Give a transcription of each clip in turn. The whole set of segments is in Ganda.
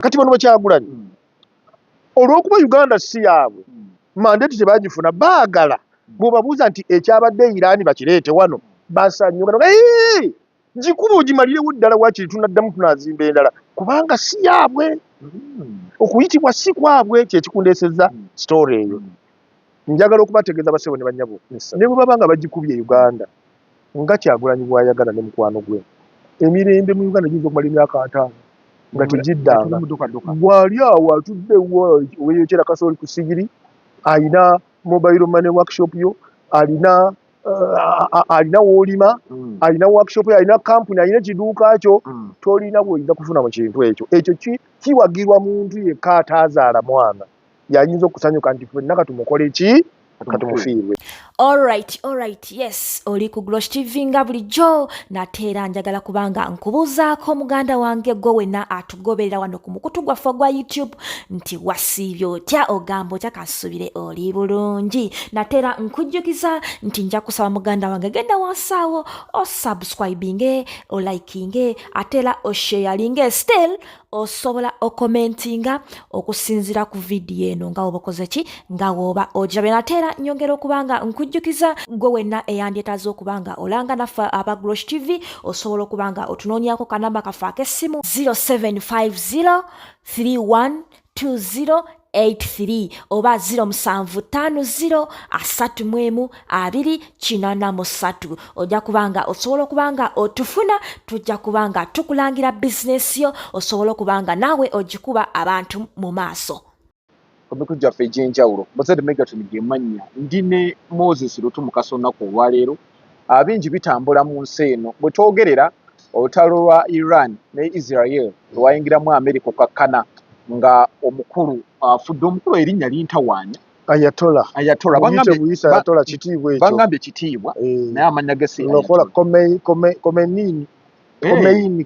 kati bano Kyagulanyi olw'okuba Uganda si yaabwe mandate tebagifuna baagala bw'obabuuza nti ekyabadde Iran bakireete wano basanyuka gikuba ogimalirewo ddala wakiri tunaddamu tunazimba endala kubanga si yaabwe okuyitibwa si kwabwe kyekikundeesezza story eyo njagala okubategeeza basebo ne bannyabo ne bwe baba nga bagikubye Uganda nga Kyagulanyi bw'ayagala ne mukwano gwe emirembe mu Uganda giyinza okumala emyaka 5 nga tegiddanga bw'ali awo atudde weyokyera kasooli ku sigiri alina mobile money workshop yo alina w'olima alina workshop yo alina kampuni alina ekiduuka kyo tolina bw'oyinza kufuna mu kintu ekyo kiwagirwa muntu yekka ataazaala mwana yayinza okusanyuka nti ffenna katumukole ki katumufiirwe. Alright, yes, oli ku Glosh TV nga bulijjo nate era njagala kubanga nkubuuzaako muganda wange gwe wenna atugoberera wano ku mukutu gwaffe gwa YouTube nti wasiibye otya ogamba otya kasubire oli bulungi nate era nkujjukiza nti nja kusaba muganda wange genda wansaawo osubscribinge olikinge ate era osharinge still osobola okomentinga okusinzira ku vidiyo eno nga woba okoze ki nga woba ogirabe nate era nyongera okubanga nkujjukiza gwe wenna eyandyetaaze okubanga olanga naffe aba Glosh TV osobola okubanga otunoonyako kanamba kaffe ak'essimu 0750312083 oba 0750312083 ojja kubanga osobola okubanga otufuna tujja kubanga tukulangira bizinesi yo osobola okubanga naawe ogikuba abantu mu maaso. Omiku gyaffe egy'enjawulo Bozed Megaton ge mannya ndi ne Moses Lutu Mukaso olunaku olwaleero abingi bitambula mu nsi eno bwe twogerera olutalo lwa Iran ne Israel lwayingiramu Amerika okakkana nga omukulu afudde omukulu erinnya lintawaanya Ayatollah bangambye kitiibwa naye amannya ge si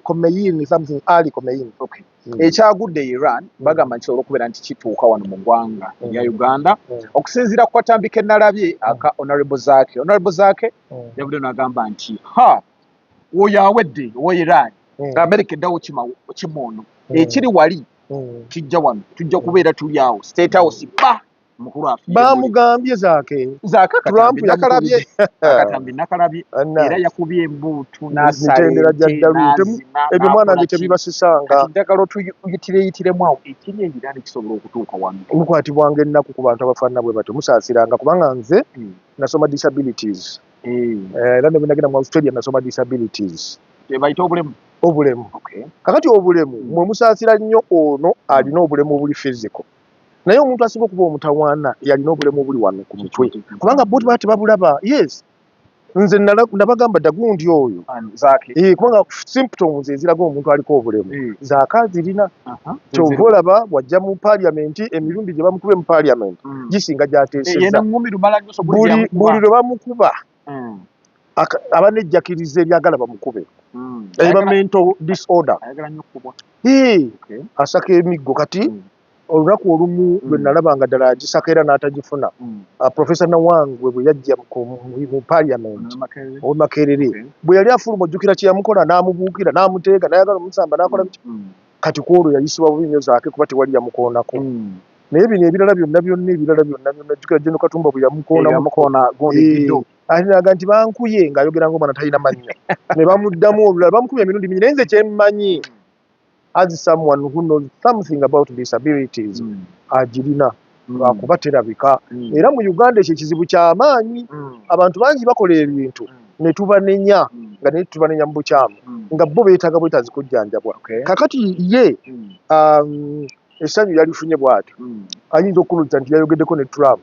Khomeini something Ali Khomeini. Okay. Ekyagudde Iran bagamba nti olw'okubeera nti kituuka wano mu ggwanga erya Uganda okusinziira ku katambika ennalabye aka Honorable Zake yavudde n'agamba nti oyo awedde owa Iran Amerika eddawo kimoono ekiri wali kijja wano tujja kubeera tuli awo State House mukulu afi bamugambye Zake Trump yakalabye akatambi nakalabye era yakubye embuutu n'asala ebyo mwana nge tebibasisanga njagala tuyitiremu awo ekiri Iran kisobola okutuuka wano mukwatibwanga ennaku ku bantu abafaanana bwe batyo musaasiranga kubanga nze nasoma disabilities era ne bwe nagenda mu Australia nasoma disabilities bayita obulemu kakati obulemu mwe musaasira nnyo ono alina obulemu obuli physical naye omuntu asinga okuba omutawaana yalina obulemu obuli wano ku mutwe kubanga bo tebaba tebabulaba. Yes, nze nabagamba dagundi oyo kubanga symptoms eziraga omuntu aliko obulemu zaaka zirina kyova olaba wajja mu parliament emirundi gye bamukube mu parliament gisinga gyateeseza buli lwe bamukuba aba nejjakiriza ebyagala bamukube eba mental disorder asaka emiggo kati olunaku olumu lwe nalabanga ddala agisaka era n'atagifuna Professor Nawangwe bwe yajja mu parliament Makerere bwe yali afuluma ojjukira kye yamukola n'amubuukira n'amuteega n'ayagala omusamba n'akola kati kwolwo yayisibwa bubi nnyo Zaake kuba tewali yamukoonako naye bino ebirala byonna ojjukira General Katumba bwe yamukoona alinaga nti bankuye ng'ayogera ng'omwana talina mannya ne bamuddamu olulala bamukubye emirundi mingi naye nze kyemmanyi as someone who knows something about disabilities agirina lwakuba terabika era mu Uganda ekyo ekizibu ky'amaanyi abantu bangi bakola ebintu ne tubanenya nga naye tubanenya mu bukyamu nga bo beetaaga bwetaazi kujjanjabwa kakati ye essanyu yalifunye bw'atyo ayinza okkuluzza nti yayogeddeko ne Trump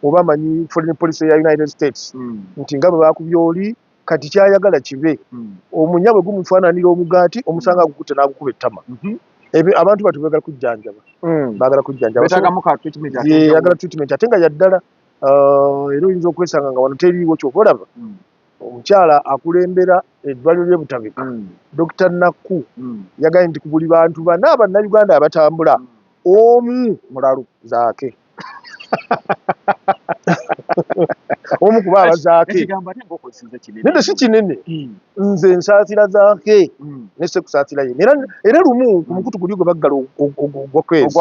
oba amanyi foreign policy ya United States nti nga bwe baakubye oli kati kyayagala kibe omunya bwe gumufaananira omugaati omusanga gukutte n'agukuba ettama abantu batu beagala kujjanjaba baagala kujjanjaba yagala treatment ate nga yaddala era oyinza okwesanga nga wano teriiwo kyova olaba omukyala akulembera eddwaliro ly'e Butabika Dr. Nakku yagaye nti ku buli bantu bana Bannayuganda abatambula omu mulalu Zaake omu kuba abazaake ekigamba ate ng'okozesa kinene nende si kinene nze nsaatira zaake nese kusaatira ye era lumu ku mukutu guli gwe baggala ogwakwezi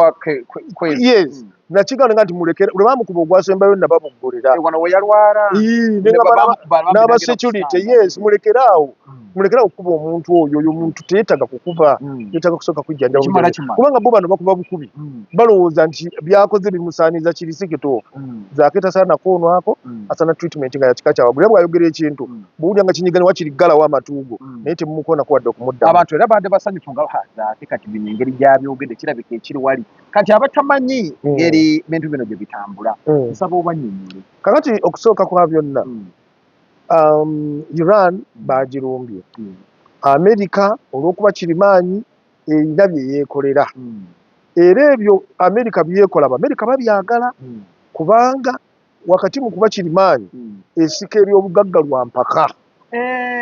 yes nakigamba nga nti mulekera lwe bamukuba ogwasembayo nabamuggolera wano we yalwala n'abasecurity yes mulekeraawo okukuba omuntu oyo muntu teyeetaga kukuba yeetaga kusooka kujjanjaba kubanga bo bano bakuba bukubi balowooza nti byakoze bimusaaniza kirisi kitoofu zaake tasaana koonwako asaana treatment nga yakika kyawabula bw'ayogera ekintu buwulya nga kinyigani wakiriggalawo amatuugo naye temukoonako wadde okumuddamu abantu era badde basanyufu nga zaake kati bino engeri gyabyogedde kirabika ekiri wali kati abatamanyi ngeri bintu bino gye bitambula nsaba obanyonyole kakati okusooka kwa byonna Iran bagirumbye Amerika olw'okuba kirimaanyi erina bye yeekolera era ebyo Amerika byekola Amerika babyagala kubanga wakati mu kuba kirimaanyi esika ery'obugagga lwa mpaka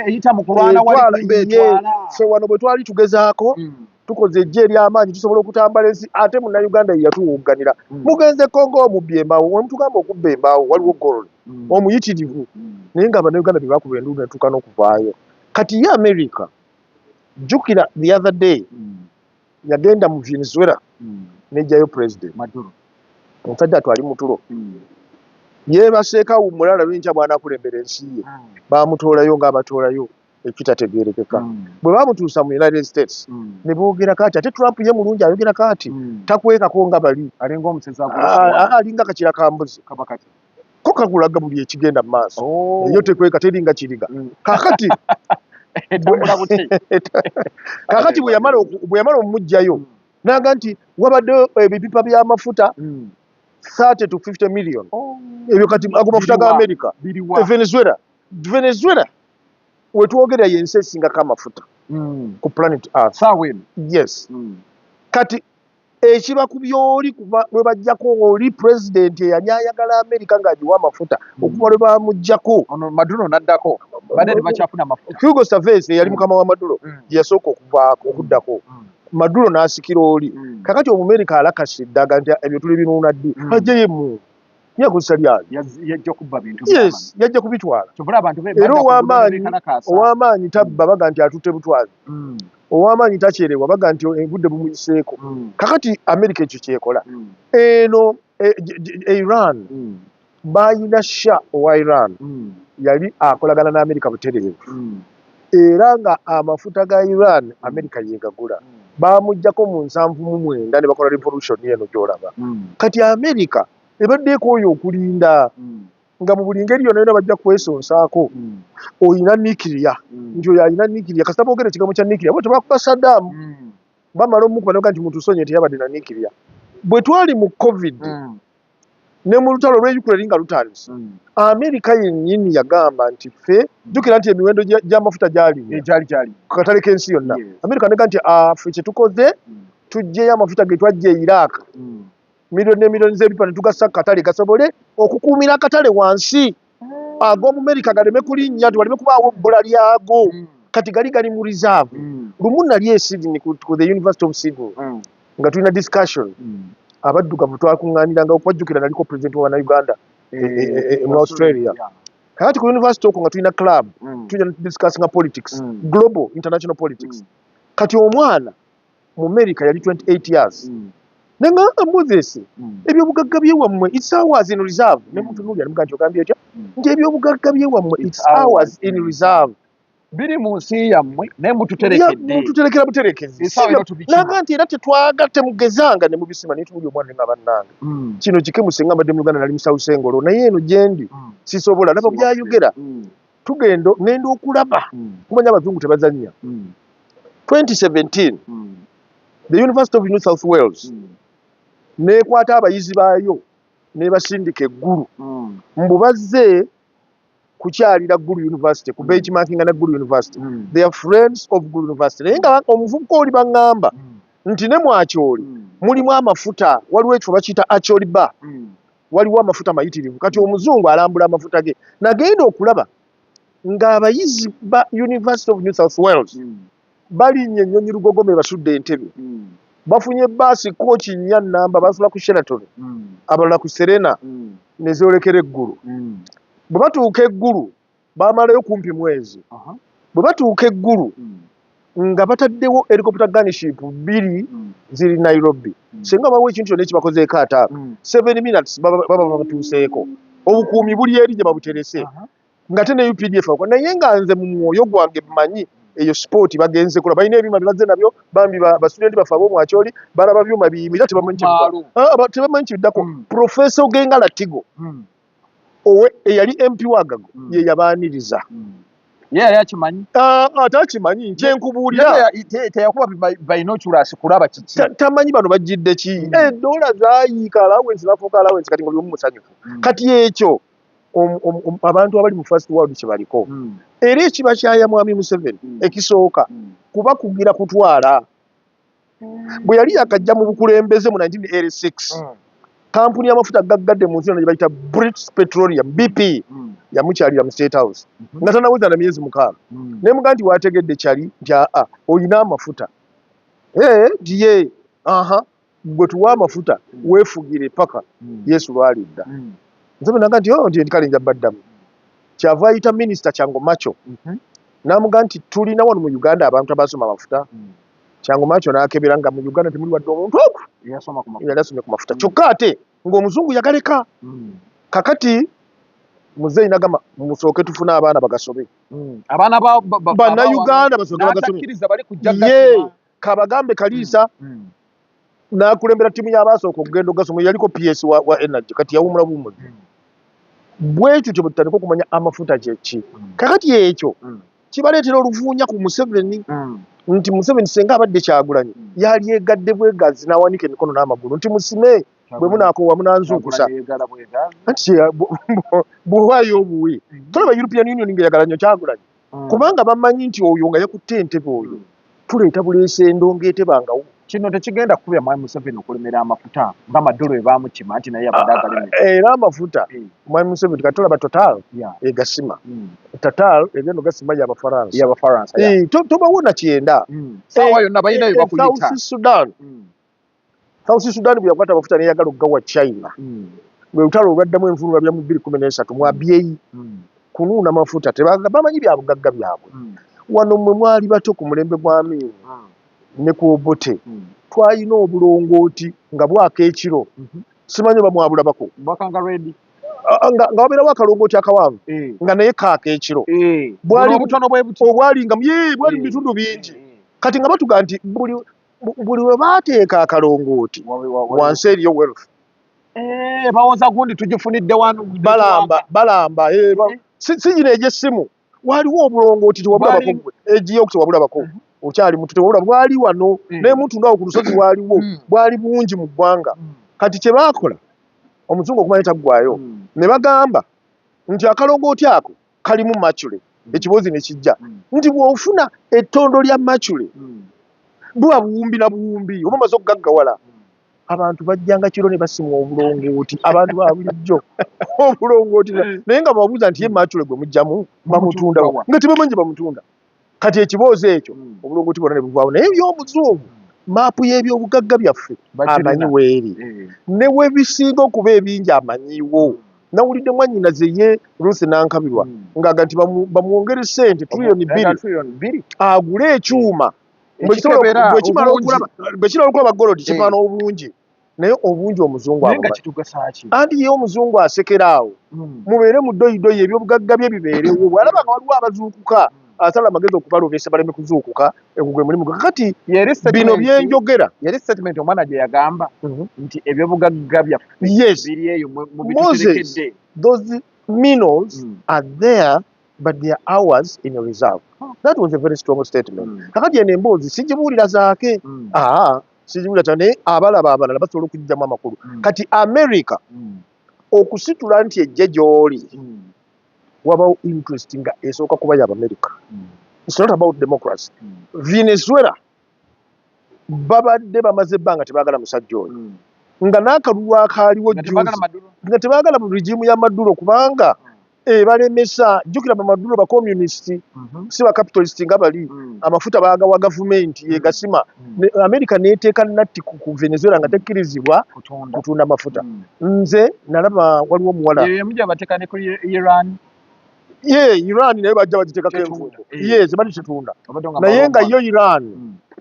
eyita mu kulwana wali kumbeetwala ffe wano bwe twali tugezaako tukoze ejje ery'amaanyi tusobola okutambala ensi ate munnayuganda ye yatuwugganira mugenze Kongo omubbi embaawo wemutugamba okubba embaawo waliwo gold omuyitirivu naye nga abannayuganda bye bakuba enduulu netuuka n'okuvaayo kati ye America jjukira the other day yagenda mu Venezuela nejjayo president Maduro omusajja atwali mutulo yeebaseeko awummula lwenkya bw'anaakulembera ensi ye baamutoolayo ng'abatoolayo ekitategeerekeka bwe baamutuusa mu United States ne boogera kaati ate Trump ye mulungi ayogera kaati takwekako nga bali alinga omusezi alinga kakira ka mbuzi ko kakulaga buli ekigenda mu maaso eyo tekweka teringa kiriga kakati kakati bwe yamala omumuggyayo naga nti wabadde ebipipa by'amafuta 30 to 50 million ebyo kati ago mafuta ga America Venezuela wetwogera yensi esingako amafuta ku planet Earth yes kati ekiba ku byoli kuba lwe bajjako oli president eyali ayagala America ng'agiwa amafuta okuba lwe bamuggyako Maduro naddako badde tebakyafuna amafuta Hugo Chavez eyali mukama wa Maduro yasooka okuvaako okuddako Maduro n'asikira oli kakati Omumerika alakasidde aga nti ebyo tuli binuuna ddi ajjeyemu yakozesa lyali yajja kubba bintu yes yajja kubitwala era ow'amaanyi tabba baga nti atutte butwazi ow'amaanyi takyerewa baga nti engudde bumuyiseeko kakati Amerika ekyo kyekola eno Iran bayina sha owa Iran yali akolagana n'Amerika butereevu era nga amafuta ga Iran Amerika yegagula bamuggyako mu 79 ne bakola revolution eno gy'olaba kati Amerika ebaddeeko oyo okulinda nga mu buli ngeri yonna bajja kwesonsaako oyina nikiriya nti oyo alina nikiriya kasita boogera ekigambo kya nikiriya bwe tebakuba Saddam bamala omukuba noga nti mutusonye teyabadde na nikiriya bwe twali mu COVID ne mu lutalo lwe Ukraine nga lutandise Amerika yennyini yagamba nti ffe jjukira nti emiwendo gy'amafuta gyali ku katale k'ensi yonna Amerika nega nti ffe kye tukoze tuggyeyo amafuta ge twajja e Iraq milioni n'emilioni z'ebipa ne tugassa ku katale gasobole okukuumira akatale wansi ag'Omumerika galeme kulinnya waleme kubaawo bbula lyago kati gali mu reserve lumu nali e Sydney ku the University of Sydney nga tulina discussion abaddugavu twakuŋŋaaniranga okwajjukira naliko president wa Uganda mu Australia kakati ku university okwo nga tulina club tujja discussing politics global international politics kati omwana mu America yali 28 years nenga Moses ebyobugagga byewammwe it's hours in reserve ne muntu nuli alimuga nti ogambye etya nti ebyobugagga byewammwe it's hours in reserve biri mu nsi yammwe naye mututerekera buterekezi naga nti era temugezanga ne mubisima naye tubuli omwana nga bannange kino kikemuse nga mbadde mu Uganda nali musawusengolo naye eno gyendi sisobola laba byayogera tugenda ngenda okulaba kumanya abazungu tebazannya 2017 the University of New South Wales nekwata abayizi baayo nebasindika eggulu mbubazze kukyalira Gulu University ku benchmarking na Gulu University they are friends of Gulu University naye nga omuvubuka oli baŋŋamba nti ne mwakyoli mulimu amafuta waliwo ekyo bakiyita acholi bar waliwo amafuta mayitirivu kati omuzungu alambula amafuta ge nagenda okulaba ng'abayizi ba University of New South Wales balinnya ennyonyi lugogome basudde entebe bafunye baasi kooki nnya nnamba basula ku Sheraton abalala ku Serena ne zoolekera eggulu bwe batuuka eggulu baamalayo kumpi mwezi bwe batuuka eggulu nga bataddewo helicopter gunship 2 ziri Nairobi singa bawo ekintu kyonna ekibakozeeko ataako 7 minutes baba batuuseeko obukuumi buli eri gye babuterese ngate ne UPDF ako naye nga nze mu mwoyo gwange mmanyi eyo sport bagenze kola balina ebyuma bibaze nabyo bambi basudenti bafe ab'omwakyoli balaba byuma biyimira tebamanyi kibiddako Professor Ogenga Latigo owe eyali MP wagago ye yabaaniriza yali akimanyi atakimanyi nkyenkubuulira teyakuba binoculasi kulaba kiki tamanyi bano bajjidde ki dola zaayiika allowance nafuuka allowance kati nga buli omu musanyufu kati ekyo abantu abali mu first world kyebaliko era ekiba kyaya mwami Museveni ekisooka kuba kugira kutwala bwe yali yakajja mu bukulembeze mu 1986 kampuni y'amafuta gaggadde mu nsi gye bayita British Petroleum BP yamukyalira mu State House nga tanaweza na myezi 6 naye muga nti wategedde kyali nti olina amafuta diye gwe tuwa amafuta weefugire paka Yesu lwalidda Museveni naga nti kale nja baddamu kyava ayita minisita Kyango Macho namuga nti tulina wano mu Uganda abantu abasoma amafuta Kyango Macho n'akebera nga mu Uganda temuli wadde omuntu ogu yali asomye ku mafuta kyokka ate ng'omuzungu yagaleka kakati muzeeyi nagamba musooke tufune abaana bagasome abaana bannayuganda basooke bagasome kabagambe Kaliisa n'akulembera ttiimu y'abaasooka okugenda ogasoma yaliko PS wa energy kati yawumula buwumuli bwekyo kye butandika okumanya amafuta kyeki kakati ekyo kibaleetera oluvuunya ku Museveni nti Museveni senga abadde Kyagulanyi yali egadde bwegazi n'awanika emikono n'amagulu nti musime bwe munaakoowa munanzuukusa nti bwewaayo obuwe tolaba European Union nga yagala nnyo Kyagulanyi kubanga bamanyi nti oyo nga yakutte entebe oyo tuleeta buleese endongo etebangawo kino tekigenda kukubya mwami Museveni okulemera amafuta nga Maduro bwe baamukima nti naye abadde agalemera era amafuta mwami Museveni kati tolaba Total egasima Total egenda ogasima y'Abafaransa tobawona kyenda saawa yonna balina bye bakuyita South Sudan bwe yakwata amafuta neyagala okugawa China lwe lutalo olwaddamu envulula bya mu 2013 mwabyeyi kunuuna mafuta bamanyi byabugagga byabwe wano mwe mwali bato ku mulembe gwa Amin ne ku Obote twalina obulongooti nga bwaka ekiro simanyi bamwabulabako nga wabeerawo akalongooti akawanvu nga naye kaaka ekiro obwali mu bitundu bingi kati nga batuga nti buli we baateeka akalongooti wansi eriyo wealth bawoza gundi tugifunidde wano balamba si gino egy'essimu waliwo obulongooti tewabulabako egiyo tewabulabako okyali mutu tewabula bwali wano naye muntu ndawo ku lusozi waliwo bwali bungi mu ggwanga kati kye baakola omuzungu okumanya taggwayo ne bagamba nti akalongooti ako kalimu Machule ekiboozi ne kijja nti bw'ofuna ettondo lya Machule buba buwumbi na buwumbi oba omaze okugaggawala abantu bajjanga kiro ne basimwa obulongooti abantu ba bulijjo obulongooti naye nga babuuza nti ye Machule gwe mujjamu bamutunda nga tebamanyi bamutunda kati ekiboozi ekyo obulongooti bwonna ne buvaawo naye eby'omuzungu maapu y'ebyobugagga byaffe amanyi weeri ne webisinga okuba ebingi amanyiwo nawulidde mwannyinaze ye Ruth Nankabirwa ng'aga nti bamwongere ssente $2 billion agule ekyuma bwe kimala okulaba golodi kifaana obungi naye obungi omuzungu anti ye omuzungu asekera awo mubeere mu ddoyidoyi ebyobugagga bye bibeerewo bw'alaba nga waliwo abazuukuka asala amagezi okubalobesa baleme kuzuukuka gwe mulimu kakati bino byenjogera yali statement omwana gye yagamba nti ebyobugagga byaffe biri eyo mu bituterekedde those minerals are there but they are ours in a reserve. That was a very strong statement. Kakati ene emboozi sigibuulira zaake sigibuulira naye abalaba abalala basobola okugyamu amakulu kati America okusitula nti ejje gy'oli wabawo interest nga esooka kuba y'Amerika. It's not about democracy. Venezuela babadde bamaze ebbanga tebaagala musajja oyo nga n'akalulu akaaliwo nga tebaagala mu regimu ya Maduro kubanga balemesa jjukira Mamaduro ba communist si ba capitalist nga bali amafuta baagawa government yegasima America neteeka natti ku Venezuela nga tekkirizibwa kutunda amafuta nze nalaba waliwo muwala yemujja batekane ku Iran Iran naye bajja bagiteekako envuuto zibali kitunda naye nga yo Iran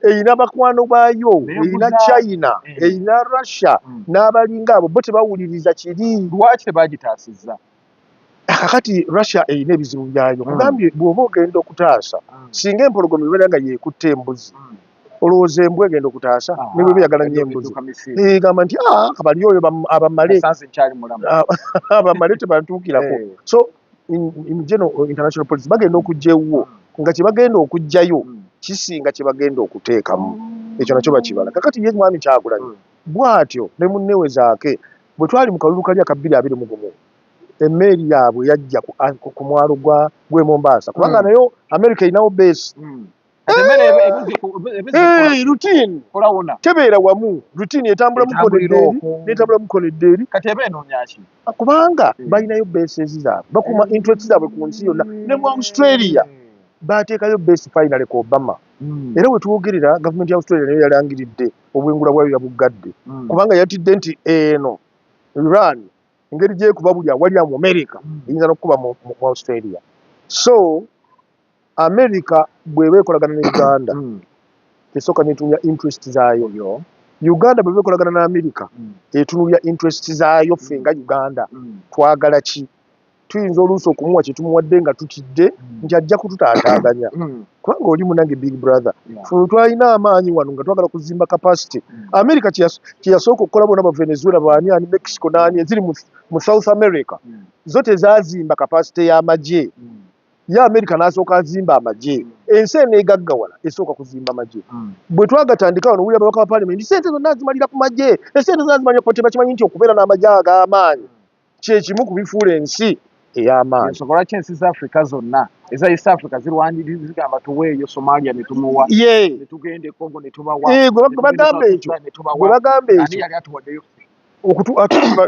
eyina bakwano baayo eyina China eyina Russia n'abalinga abo bo tebawuliriza kiri lwaki tebagitaasizza kakati Russia eyina ebizibu byayo kugambye bw'oba ogenda okutaasa singa empologoma ebeera nga yeekutte embuzi olowooza embwa egenda okutaasa ne bwe beyagala nnyo embuzi egamba nti kabali oyo abamale tebatuukirako so in general international policy bagenda okugyawo nga kye bagenda okugjayo kisinga kye bagenda okuteekamu ekyo nakyo bakibala kakati ye mwami Kyagulanyi bw'atyo ne munnewe zaake bwe twali mu kalulu kali aka 2021 emmeeri yaabwe yajja ku mwalo gw'e Mombasa kubanga nayo America erinawo base routine tebeera wamu routine etambula mukonedde eri kati eba enoonyaki kubanga balinayo bases zaabwe bakuma interest zaabwe ku nsi yonna ne mu Australia bateekayo base finally ku Obama era we twogerera gavumenti ya Australia nayo yalangiridde obwengula bwayo yabuggadde kubanga yatidde nti eno Iran engeri gyekuba buli awali mu America eyinza n'okuba mu Australia so America bw'eba ekolagana ne Uganda tesooka netunuulya interest zaayo Uganda bw'eba ekolagana ne America etunuulya interest zaayo ffe nga Uganda twagala ki tuyinza oluusi okumuwa kye tumuwadde nga tutidde nti ajja kututaataaganya kubanga oli munange big brother ffe twalina amaanyi wano nga twagala kuzimba capacity America kye yasooka okukola bona ba Venezuela baani ani Mexico naani eziri mu South America zo tezaazimba capacity y'amagye ya America n'asooka azimba amagye ensi eneegaggawala esooka kuzimba amagye bwe twagatandika wano wulira ababaka ba parliament sente zonna azimalira ku magye esente zonna azimalira ku tebakimanyi nti okubeera n'amagye ag'amaanyi kye kimu ku bifuula ensi ey'amaanyi ensobola ki ensi za Africa zonna eza East Africa zigamba tuweeyo Somalia ne tumuwa ne tugende Congo ne tubawa gwe bagamba ekyo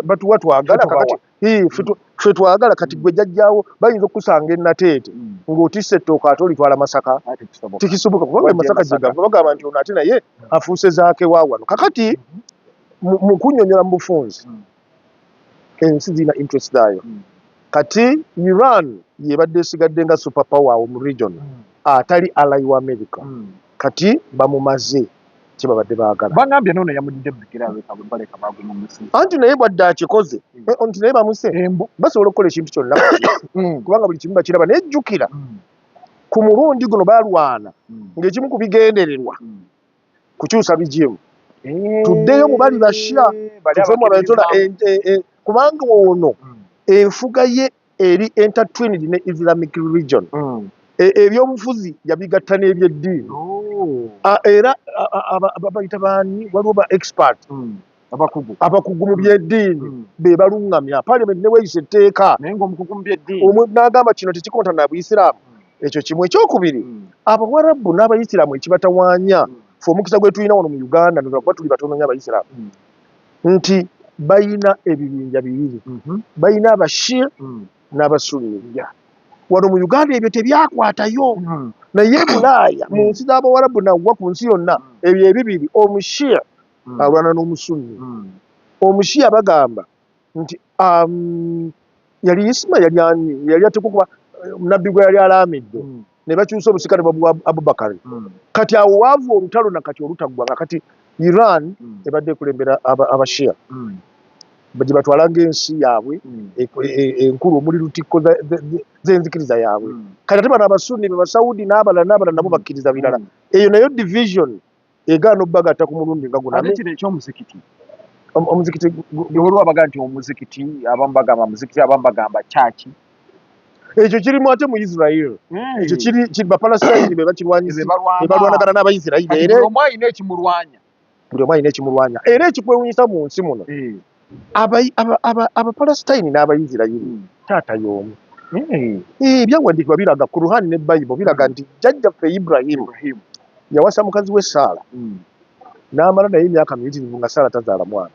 batuwa twagala kakati ffe twagala kati gwe jjajjaawo bayinza okusanga ennateete ng'otisse ettooka ate olitwala Masaka tikisoboka kubanga Masaka gye gava bagamba nti ono ate naye afuuse zaake wa wano kakati mu kunnyonnyola mu bufunzi ensi zirina interest zaayo kati Iran yebadde esigadde nga super power mu region atali ally wa America kati bamumaze kibabadde baagala bangambye nono yamudde bikirawe kabaleka bagumu musi anti naye bwadde akikoze anti naye bamuse basobola okukola ekintu kyonna kubanga buli kimu bakiraba nejjukira ku mulundi guno balwana ng'ekimu ku bigendererwa kukyusa bigimu tuddeyo mu bali bashya tufemu abazola kubanga ono enfuga ye eri intertwined ne Islamic region ebyobufuzi yabigatta n'ebyeddiini era bayita baani waliwo ba expert abakugu mu byeddiini be baluŋŋamya parliament ne weeyisa etteeka n'agamba kino tekikonta na Buyisiraamu ekyo kimu ekyokubiri Abawarabu n'Abayisiraamu ekibatawaanya ffe omukisa gwe tulina wano mu Uganda nolwakuba tuli batono nnyo Abayisiraamu nti bayina ebibinja bibiri bayina Abashia n'Abasunni wano mu Uganda ebyo tebyakwatayo naye Bulaaya mu nsi z'Abawarabu naggwa ku nsi yonna ebyo ebibiri Omushia alwana n'Omusunni Omushia bagamba nti yali Isma yali atekukuba nabbi gwe yali alamidde ne bakyusa omusikale babuwa Abubakar kati awo waavu olutalo nakati olutaggwanga kati Iran ebadde ekulembera Abashia gye batwalanga ensi yaabwe enkulu omuli lutikko z'enzikiriza yaabwe kati ate bano Abasunni be Basaudi n'abalala nabo bakkiriza birala eyo nayo division egaana obbagatta ku mulundi nga guno omuzikiti waliwo abagaa nti omuzikiti abamu bagamba muzikiti abamu bagamba kyaki ekyo kirimu ate mu Israel ekyo kiri Bapalestine be bakirwanyiza be balwanagana n'Abayisirayiri era buli omu alina ekimulwanya era ekikwewuunyisa mu nsi muno Abapalestine n'Abayisirayiri taata y'omu ebyawandiikibwa biraga Kuruhani ne Bayibuli biraga nti jjajjaffe Ibrahim yawasa mukazi we Saala n'amala naye emyaka miyitirivu nga Saala tazaala mwana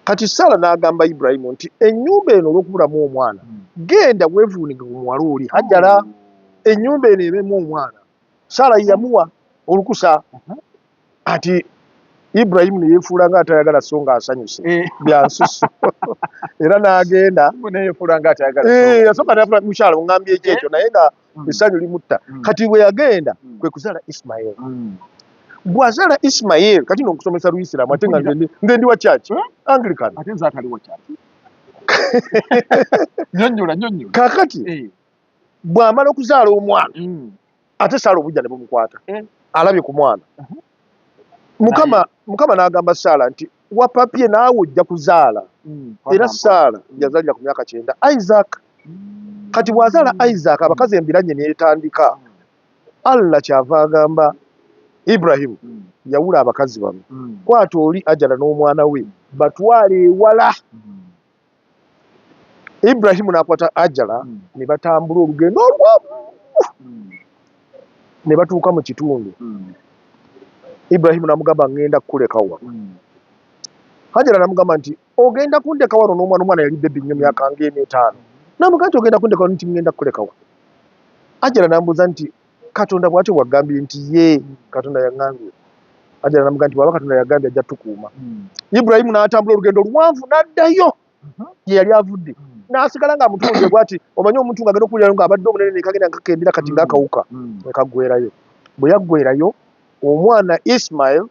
kati Saala n'agamba Ibrahim nti ennyumba eno olw'okubulamu omwana genda weevuuninge ku muwala oli Hajara ennyumba eno ebemu omwana Saara yamuwa olukusa ati Ibrahim ne yeefuula nga atayagala so nga asanyuse bya nsusu era n'agenda yasooka n'afuna mukyala oŋŋambye ekyo naye nga essanyu limutta kati bwe yagenda kwe kuzaala Ismail bw'azaala Ismail kati n'okusomesa Luyisiraamu ate nga ndi wa church Anglican nyonnyola kaakati bw'amala okuzaala omwana ate Saala obujja ne bumukwata alabye ku mwana Mukama n'agamba Saala nti wapapye naawe ojja kuzaala era Saala yazaalira ku myaka 9 Isaac kati bw'azaala Isaac abakazi embiranye neetandika Allah kyava agamba Ibrahim yawula abakazi bano kwata oli Hajara n'omwana we batwale ewala Ibrahim n'akwata Hajara ne batambula olugendo olwamu ne batuuka mu kitundu Ibrahim n'amugamba ngenda kukuleka wa Hajara n'amugamba nti ogenda kundeka wano n'omwana yali bebi nnyo myaka nga 5 n'amugamba nti ogenda kundeka wano nti ngenda kukuleka wa Hajara n'ambuuza nti Katonda bw'atyo bwagambye nti ye Katonda yaŋŋambye Hajara n'amugamba nti bw'aba Katonda yagambye ajja tukuuma Ibrahim n'atambula olugendo luwanvu n'addayo ye yali avudde n'asigala ng'amutunuulira bw'ati omanyi omuntu ng'agenda okuwulira ng'abadde omunene ne kagenda kakendera kati ng'akawuka ne kaggweerayo bwe yaggweerayo omwana Ismail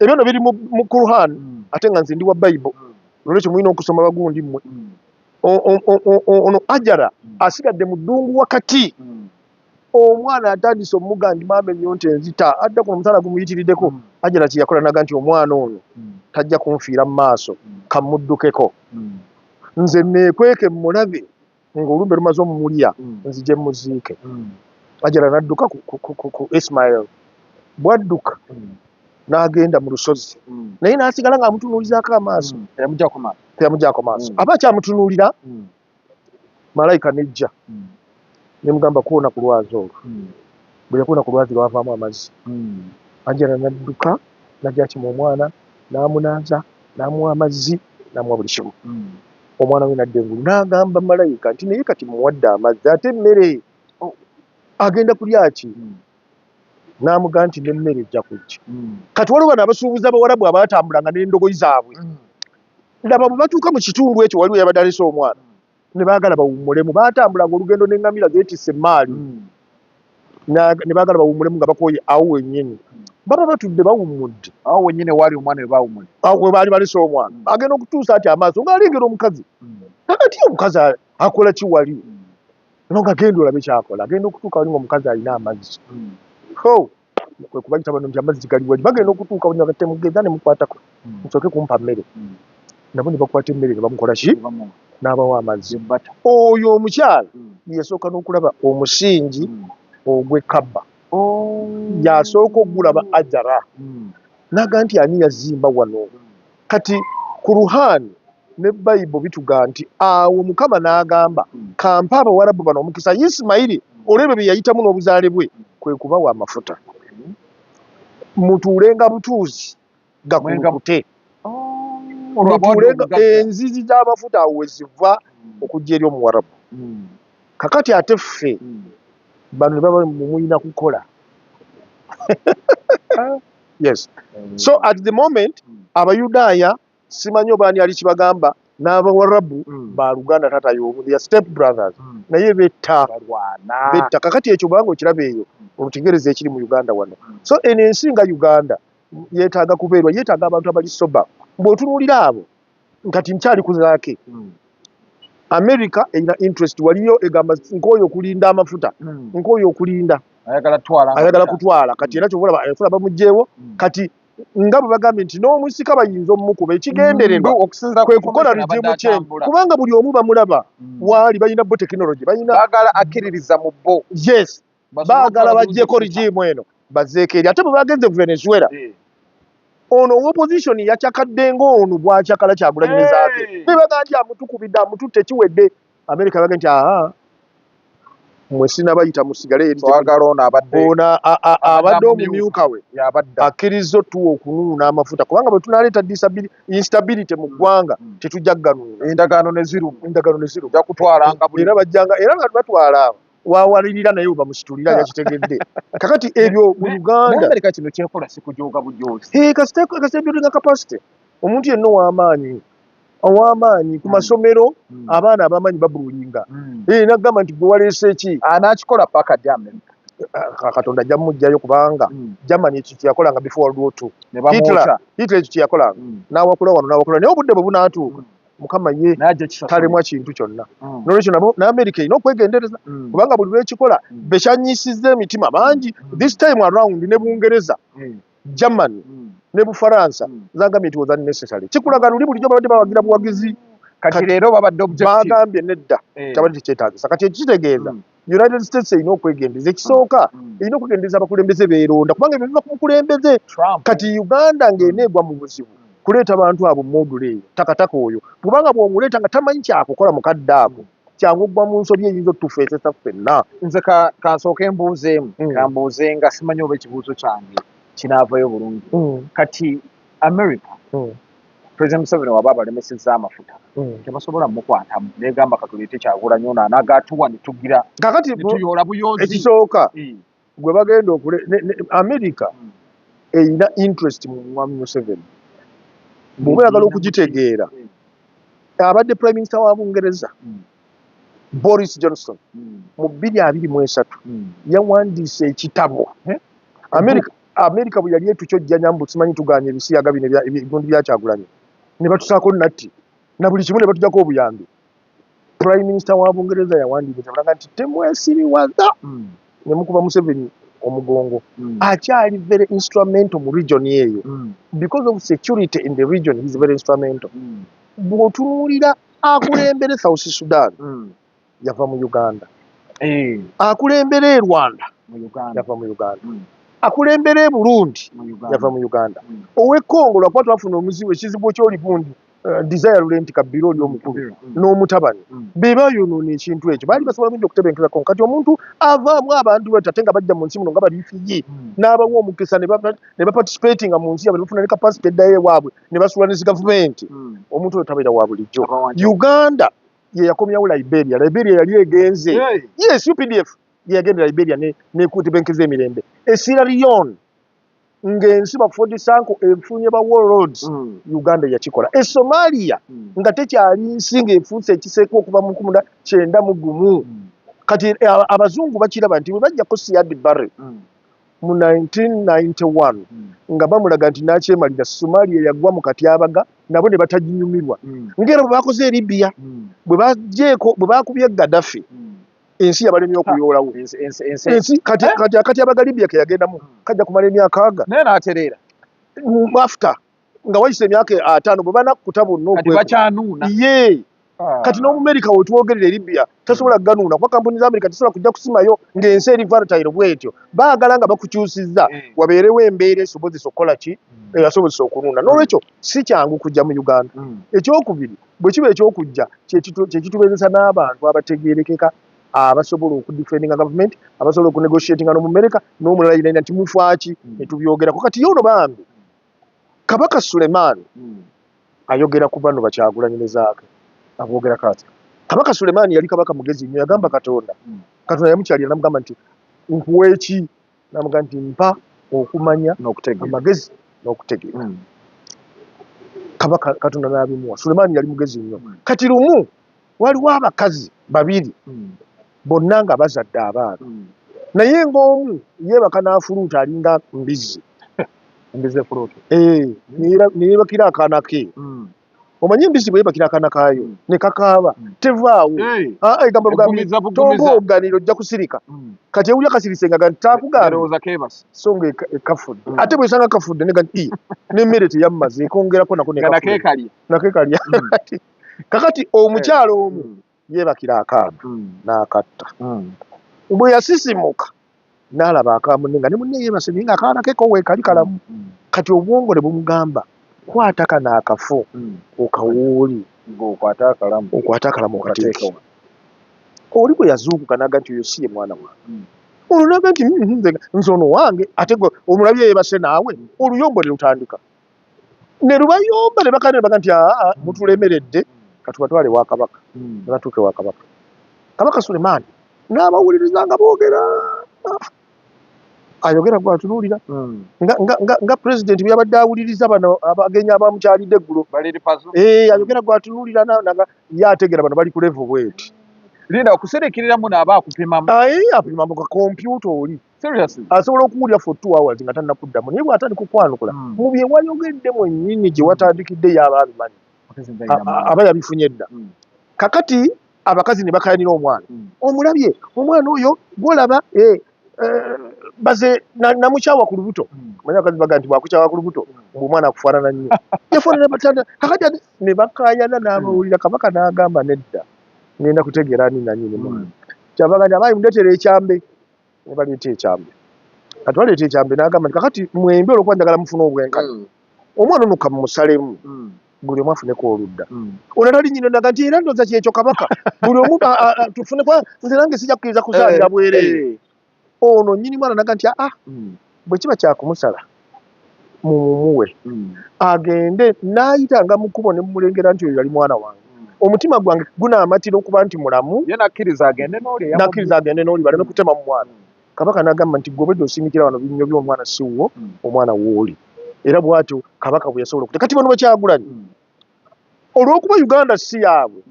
ebyo biri mu Quran ate nga nze ndi wa Bible olwekyo mulina okusoma bagundi mmwe ono Hajara asigadde mu ddungu wakati omwana atandise omuga ndi maama ennyonta enzita adda ku omusala gumuyitiriddeko Hajara kye yakola naga nti omwana ono tajja kunfiira mu maaso kamuddukeko nze neekweke mulabe ng'olumbe lumaze omumulya nzije muziike Hajara n'adduka ku Ismail bwadduka n'agenda mu lusozi naye n'asigala ng'amutunuulizaako amaaso teyamuggyako maaso aba akyamutunuulira malayika nejja nemugamba kuwona ku lwazi olwo bwe yakuwona ku lwazi lwavaamu amazzi Hajara n'adduka n'ajja kima omwana n'amunaaza n'amuwa amazzi n'amuwa buli kimu omwana we n'adda engulu n'agamba malayika nti naye kati muwadde amazzi ate emmere agenda kulya ki n'amugamba nti n'emmere ejja kujja kati waliwo bano abasuubuzi abawarabu abaatambulanga n'endogoyi zaabwe laba bwe batuuka mu kitundu ekyo waliwo yabadde alese omwana ne baagala bawummulemu baatambulanga olugendo n'eŋŋamira zeetisse emaali ne baagala bawummulemu nga bakooye awo wennyini baba batudde bawummudde awo wennyini waali omwana we baawummule awo we baali balese omwana agenda okutuusa ati amaaso ng'alengera omukazi kakati omukazi akola ki wali no nga genda olabe kyakola agenda okutuuka wali ng'omukazi alina amazzi kwe kubayita bano nti amazzi gali wali bagenda okutuuka wali nga temugenda ne mukwatako nsooke kumpa mmere nabo ne bakwata emmere ne bamukola ki n'abawa amazzi oyo omukyala yasooka n'okulaba omusingi ogw'ekkabba yasooka okugulaba Hajara naga nti ani yazimba wano kati ku Ruhani ne Bayibuli bituga nti awo Mukama n'agamba kampa abawarabu bano omukisa Ismaili olw'ebyo bye yayitamu n'obuzaale bwe kwe kubawa amafuta mutuulenga butuuzi gakulukute mutuulenga enzizi z'amafuta awo we ziva okujja eri omuwarabu kakati ate ffe bano ne baba mumulina kukola yes so at the moment abayudaaya simanyi oba ani ali kibagamba n'abawarabu ba luganda tata y'omu they are step brothers naye betta kakati ekyo bwanga okiraba eyo olutegereza ekiri mu Uganda wano so eno ensi nga Uganda yeetaaga kubeerwa yeetaaga abantu abali soba bw'otunuulira abo nkati nkyali kuzaake America erina interest waliyo egamba nk'oyo okulinda amafuta nk'oyo okulinda ayagala kutwala kati era kyobulaba ayafula bamugjeewo kati nga bwe bagambye nti n'omusika bayinza omumukuba ekigendererwa kwe kukola rigimu change kubanga buli omu bamulaba waali balina bo tekinologi baagala akkiririza mu bo yes baagala baggyeko rigimu eno bazeeko eri ate bwe bagenze mu Venezuela ono opposition yakyakadde ng'onu bwakyakala kyagulanyirizaake ne baga nti amutukubidde amututte kiwedde America baga nti mwe sinabayita musigale eri twagala ono abadde abadde omumyuka we akkiriza otuwa okunuuna amafuta kubanga bwe tunaleeta instability mu ggwanga tetujja kuganuuna endagaano ne ziruma ja kutwalanga era bajjanga era nga batwala wawalirira naye oba musitulira yakitegedde kakati ebyo mu Uganda Amerika kino kyekola sikujooga bujoozi kasite building capacity omuntu yenna ow'amaanyi ku masomero abaana ab'amaanyi babuulinga nagamba nti gwe waleese ki anakikola paka ddi Amerika Katonda ajja mujjayo kubanga Germany ekyo kyeyakolanga before World War II Hitler ekyo kyeyakolanga n'awakula wano n'awakula naye obudde bwe bunaatuuka Mukama ye talemu kintu kyonna n'olwekyo n'Amerika erina okwegendereza kubanga buli lwekikola bekyanyisizza emitima bangi this time around ne Bungereza Germany ne Bufaransa zagambye nti was unnecessary kikulaga luli bulijjo babadde bawagira buwagizi kati leero babadde objective bagambye nedda kyabadde tekyetaagisa kati ekitegeeza United States erina okwegendereza ekisooka erina okwegendereza abakulembeze beeronda kubanga ebyo biva ku mukulembeze kati Uganda ng'eneegwa mu buzibu kuleeta abantu abo module eyo takataka oyo kubanga bw'omuleeta nga tamanyi kyakukola mukadde ako kyangu oggwa mu nsobi eyinza otufeesesa ffenna nze kansooke mbuuzeemu kambuuze nga simanyi oba ekibuuzo kyange kinaavayo bulungi kati America President Museveni waba abalemesezza amafuta tebasobola mukwatamu negamba katuleete Kyagulanyi ono anagatuwa ne tugira kakati netuyoola buyonzi ekisooka gwe bagenda America erina interest mu mwami Museveni bw'oba oyagala okugitegeera abadde Prime Minister wa Bungereza Boris Johnson mu 2023 yawandiise ekitabo America bwe yali etukyojjanya mbu simanyi tuganye ebisiyaga bino ebigundi bya Kyagulanyi ne batusaako natti na buli kimu ne batujjako obuyambi Prime Minister wa Bungereza yawandiika ekitabo nti temwesiriwaza ne mukuba Museveni omugongo akyali very instrumental mu region eyo because of security in the region he is very instrumental bw'otunuulira akulembere South Sudan yava mu Uganda akulembere Rwanda yava mu Uganda akulembere Burundi yava mu Uganda owe Congo lwakuba twafuna omuzibu ekizibu ky'oli gundi Desire Laurent Kabila oli omukulu n'omutabani be bayonoona ekintu ekyo baali basobola bingi okutebenkeza Congo kati omuntu avaamu abantu batate nga bajja mu nsi muno nga baliifigi n'abawa omukisa ne baparticipatinga mu nsi yabwe bafuna ne kapasite eddayo ewaabwe ne basula ne zigavumenti omuntu oyo tabeera wa bulijjo Uganda ye yakomyawo Liberia yali egenze yes UPDF yagenda Liberia n'ekutebenkeza emirembe Sierra Leone ng'ensi Ford Sanko efunye ba warlords Uganda yakikola Somalia nga tekyali nsi ng'efuuse ekiseeko okuva mu 1991 kati abazungu bakiraba nti bwe bajjako Siad Barre mu 1991 nga bamulaga nti n'akyemalira Somalia yagwa mu katyabaga nabo ne bataginyumirwa ng'era bwe bakoze Libya bwe bakubye Gaddafi ensi yabalemye okuyoolawo ensi kati akatyabaga Libya ke yagendamu kajja kumala emyaka 40 naye n'atereera after nga wayise emyaka 5 bwe banakuta bonna bakyanuuna kati n'Omumerika wetwogerera Libya tasobola kuganuuna kuba kampuni za Amerika tasobola kujja kusimayo ng'ensi eri volatile bwetyo baagala nga bakukyusizza wabeerewo embeera esobozesa okukola ki eyasobozesa okunuuna n'olwekyo si kyangu kujja mu Uganda ekyokubiri bwe kiba ekyokujja kyekitubeezesa n'abantu abategeerekeka abasobola okudifendinga government abasobola okunegotiatinga n'Omumerika n'omulala yina nti mufaaki netubyogerako kati yono bambi Kabaka Suleiman ayogera ku bano Bakyagulanyi ne zaake aboogera kati Kabaka Suleiman yali kabaka mugezi nnyo yagamba Katonda yamukyalira namugamba nti nkuwa eki namugamba nti mpa okumanya amagezi n'okutegeera Kabaka Katonda n'abimuwa Suleiman yali mugezi nnyo kati lumu waliwo abakazi babiri bonna nga bazadde abaana naye ng'omu yeebaka n'afuluuta alinga mbizi neyebakira akaana ke omanyi embisi bwe yebakira akaana kaayo ne kakaaba tevaawo egamba bugambi togooganira ojja kusirika kati ewulya kasirise nga takugambe so nga ekafudde ate bwesanga kafudde n'emmere teyammaze ekongerako nako nakekalya kakati omukyalo omu yeebakira akaana n'akatta bwe yasisimuka n'alaba akamunne nga ne munne yeebase naye ng'akaana ke ko weekali kalamu kati obwongo ne bumugamba kwata kano akafo okawuuli okwate akalamu okateeke oli bwe yazuukuka n'aga nti oyo si ye mwana wange olwo n'aga nti nze ono wange ate gwe omulabye yeebase naawe oluyombo ne lutandika ne lubayomba ne bakana ne baga nti aa mutulemeredde katubatwale wa kabaka ne batuuke wa kabaka kabaka Sulemaani n'abawuliriza nga boogera ayogera gwe atunuulira nga pulezidenti bwe yabadde awuliriza bano abagenyi abamukyalidde eggulo ayogera gwe atunuulira ye ategera bano bali ku level bweti linda okuserekeramu n'aba akupimamu apima mu kakompyuta oli asobola okuwulira for 2 hours nga tannakuddamu naye bw'atandika okwanukula mu bye wayogeddemu ennyini gye watandikidde yaba abimanyi aba yabifunye dda kakati abakazi ne bakayanira omwana omulabye omwana oyo gwolaba baze namukyawa ku lubuto manya akazi baga nti bwakukyawa ku lubuto omwana akufaanana nnyo yafaanana batanda kakati ne bakayana n'abawulira kabaka n'agamba nedda ngenda kutegeera ani nanyini mwana kyabaga nti abayi mundeetera ekyambe ne baleeta ekyambe kati baleeta ekyambe n'agamba nti kakati mwembi olwokuba njagala mufuna obwenkanya omwana ono kamusalemu buli omu afuneko oludda ono tali nyina naga nti era ndooza kyekyo kabaka buli omu tufuneko nze nange sijja kukkiriza kusaalira bwereere ono nnyini mwana naga nti bwe kiba kyakumusala mumumuwe agende n'ayitanga mu kkubo ne mumulengera nti oyo yali mwana wange omutima gwange gunaamatira okuba nti mulamu nakkiriza agende n'oli baleme kutema mu mwana kabaka n'agamba nti gwe obwedde osingikira wano binnyo by'omwana siwo omwana wooli era bw'atyo kabaka bwe yasobola okute kati bano Bakyagulanyi olw'okuba Uganda si yaabwe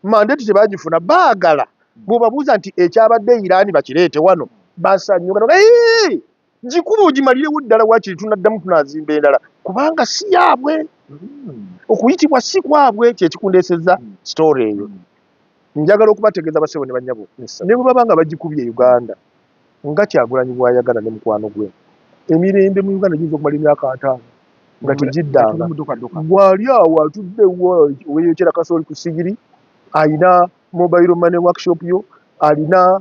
mandeeti tebagifuna baagala bw'obabuuza nti ekyabadde Iran bakireete wano basanyuka gikuba ogimalirewo ddala wakiri tunaddamu tunaazimba endala kubanga si yaabwe okuyitibwa si kwabwe kyekikundeesezza sitoori eyo njagala okubategeeza basebo ne bannyabo ne bwe baba nga bagikubye Uganda nga Kyagulanyi bw'ayagala ne mukwano gwe emirembe mu Uganda giyinza okumala emyaka 5 nga tegiddanga gwali awo atuddewo weeyokera kasooli ku sigiri alina mobile money workshop yo alina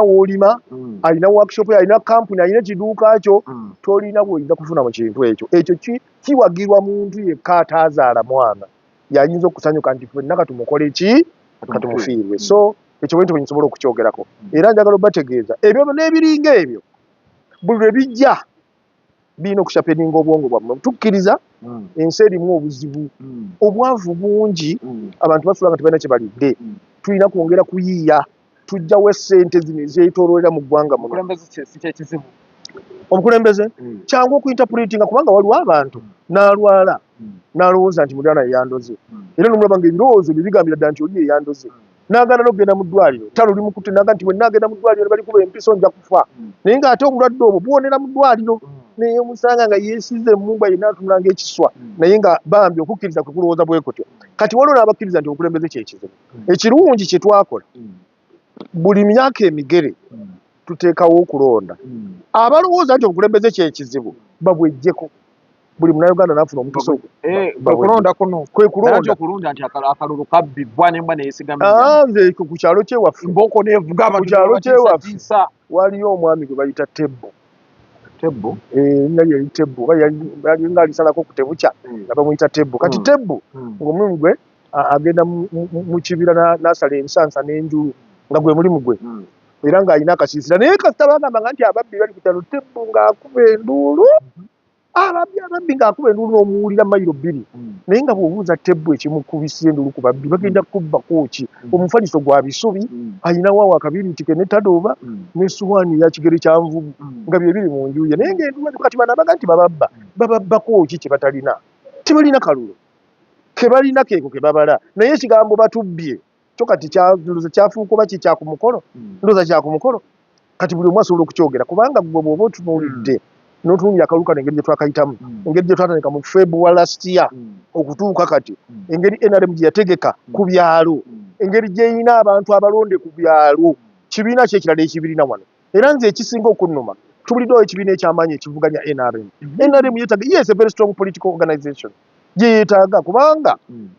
w'olima alina workshop alina kampuni alina ekiduuka kyo tolina bw'oyinza kufuna mu kintu ekyo kiwagirwa muntu yekka ataazaala mwana yayinza okusanyuka nti ffenna katumukole ki katumufiirwe so ekyo bwe nti nsobola okukyogerako era njagala obategeeza ebyo n'ebiringa ebyo buli lwe bijja birina okushapeninga obwongo bwammwe tukkiriza ensi erimu obuzibu obwavu bungi abantu basula nga tebalina kye balidde tulina kwongera kuyiiya tujjawo essente zino ezeyetooloolera mu ggwanga muno omukulembeze kyangu okuinterpretinga kubanga waliwo abantu n'alwala n'alowooza nti muliraana yeyandoze era nomulaba nga ebirowoozo bye bigambira ddala nti oli yeyandoze n'agaana n'okugenda mu ddwaliro taluli mukutte naga nti bwe naagenda mu ddwaliro ne balikuba empiso nja kufa naye ng'ate obulwadde obwo buwonera mu ddwaliro naye omusanga nga yeesize emmumba yenna atunulanga ekiswa naye nga bambi okukkiriza kwe kulowooza bwe kutyo kati waliwo n'abakkiriza nti obukulembeze kyekizibu ekirungi kye twakola buli myaka emigere tuteekawo okulonda abalowooza nti obukulembeze kyekizibu babwejjeko buli munnayuganda n'afuna omukisa kulonda kuno kwe kulonda okulungi nti akalulu kabbibwa nembwa neyesigamiza nze ku kyalo kyewaffe mboko nevuga ku kyalo kyewaffe waliyo omwami gwe bayita Tebbo erinnya lye yali Tebbo yali ng'alisalako ku Tebukya nga bamuyita Tebbo kati Tebbo ng'omulimu gwe agenda mu kibira n'asala ensansa n'enjulu nga gwe mulimu gwe era ng'alina akasiisira naye kasita bagamba nti ababbi bali ku kyalo Tebbo ng'akuba enduulu ababbi ng'akuba enduulu n'omuwulira mayiro 2 naye nga bw'obuuza Tebbo ekimukubisa enduulu ku babbi bagenda kubbako ki omufaliso gwa bisubi alina waawo akabiriti ne Tadooba n'essuwaani ya kigere kya nvubu nga bye biri mu nju ye naye ng'enduulu kati bano abaga nti bababbako ki kye batalina tebalina kalulu ke balina keeko ke babala naye ekigambo batubbye kyo kati ndowooza kyafuuka oba kikyakumukolo ndowooza kyakumukolo kati buli omu asobola okukyogera kubanga gwe bw'oba otunuulidde n'otunuulira akalulu kano engeri gye twakayitamu engeri gye twatandika mu February last year okutuuka kati engeri NRM gye yategeka ku byalo engeri gy'erina abantu abalonde ku byalo kibiina ki ekirala ekibirina wano era nze ekisinga okunnuma tubuliddewo ekibiina eky'amaanyi ekivuganya NRM yeetaaga yes a very strong political organization gye yeetaaga kubanga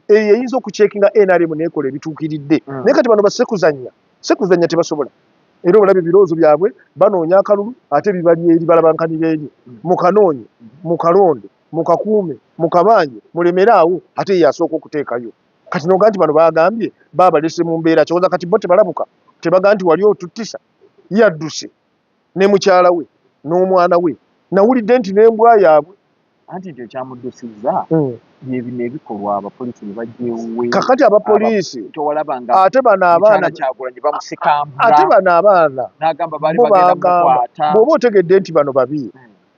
eyo eyinza okucekinga NRM n'ekola ebituukiridde naye kati bano sekuzannya tebasobola era obulabe ebirowoozo byabwe banoonya akalulu ate bibali eri balabankanira eri mukanoonye mukalonde mukakuume mukabanje mulemeraawo ate ye asooka okuteekayo kati noga nti bano bagambye babalese mu mbeera kyoza kati bo tebalabuka tebaga nti wali otutisa yadduse ne mukyala we n'omwana we nawulidde nti n'embwa yaabwe anti ekyo kyamuddusiza byebino ebikolwa abapoliisi ne bajjewe kakati abapoliisi towalabanga ate bano abaana Kyagulanyi bamusikambula ate bano abaana n'agamba baali bagenda mukwata bw'oba otegedde nti bano babi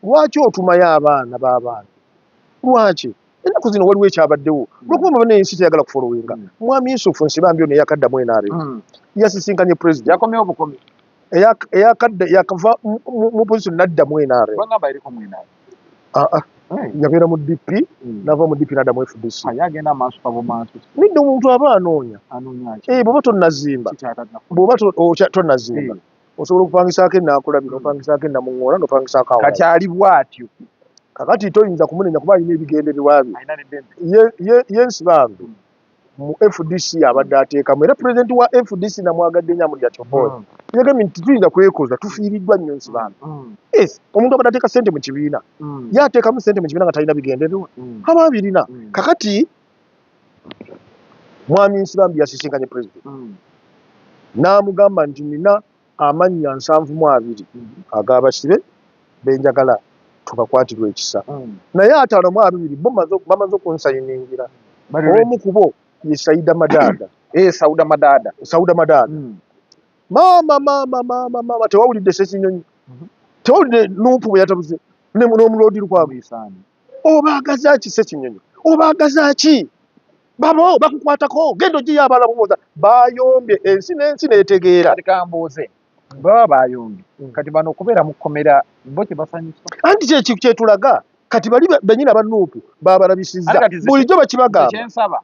lwaki otumayo abaana b'abaana lwaki ennaku zino waliwo ekyabaddewo lwokuba bano ensi teyagala kufolowinga mwami Yusufu Nsibambi ono eyakaddamu NRM yasisinkanye president yakomyewo bukomi eyakadda yakava mu position nadda mu NRM bagamba eriko mu NRM yabeera mu DP nava mu DP nadda mu FDC yagenda amaaso kabomaaso nidde omuntu aba anoonya bw'oba tonnazimba bw'oba tonnazimba osobola okupangisaako ennaakula bino opangisaako ennamuŋŋoola n'opangisaako awo kati ali bw'atyo kakati toyinza kumunenya kuba alina ebigendererwa bye ye Nsibambi mu FDC abadde ateekamu era pulezidenti wa FDC namwagadde nnyo Amuriat Oboi yagambye nti tuyinza kwekoza tufiiriddwa nnyo Nsibambi omuntu abadde ateeka ssente mu kibiina ye ateekamu ssente mu kibiina nga talina bigendererwa aba abirina kakati mwami Nsibambi yasisinkanye pulezidenti n'amugamba nti nina amannya 72 ag'abasibe benjagala tukakwatirwa ekisa naye 52 bo bamaze okunsayiningira omu ku bo ye Saida Madada Sauda Madada mama tewawulidde Ssekinyonyi tewawulidde Nuupu bwe yatabuze n'omulodi Lukwago obaagaza ki Ssekinyonyi obaagaza ki babo bakukwatako genda ogiyo abala bumoza bayombye ensi n'ensi neetegeera kambuuze baba bayombye kati bano okubeera mu kkomera bo kyebasanyusa anti kyetulaga kati bali benyina ba Nuupu babalabisizza bulijjo bakibagamba kyensaba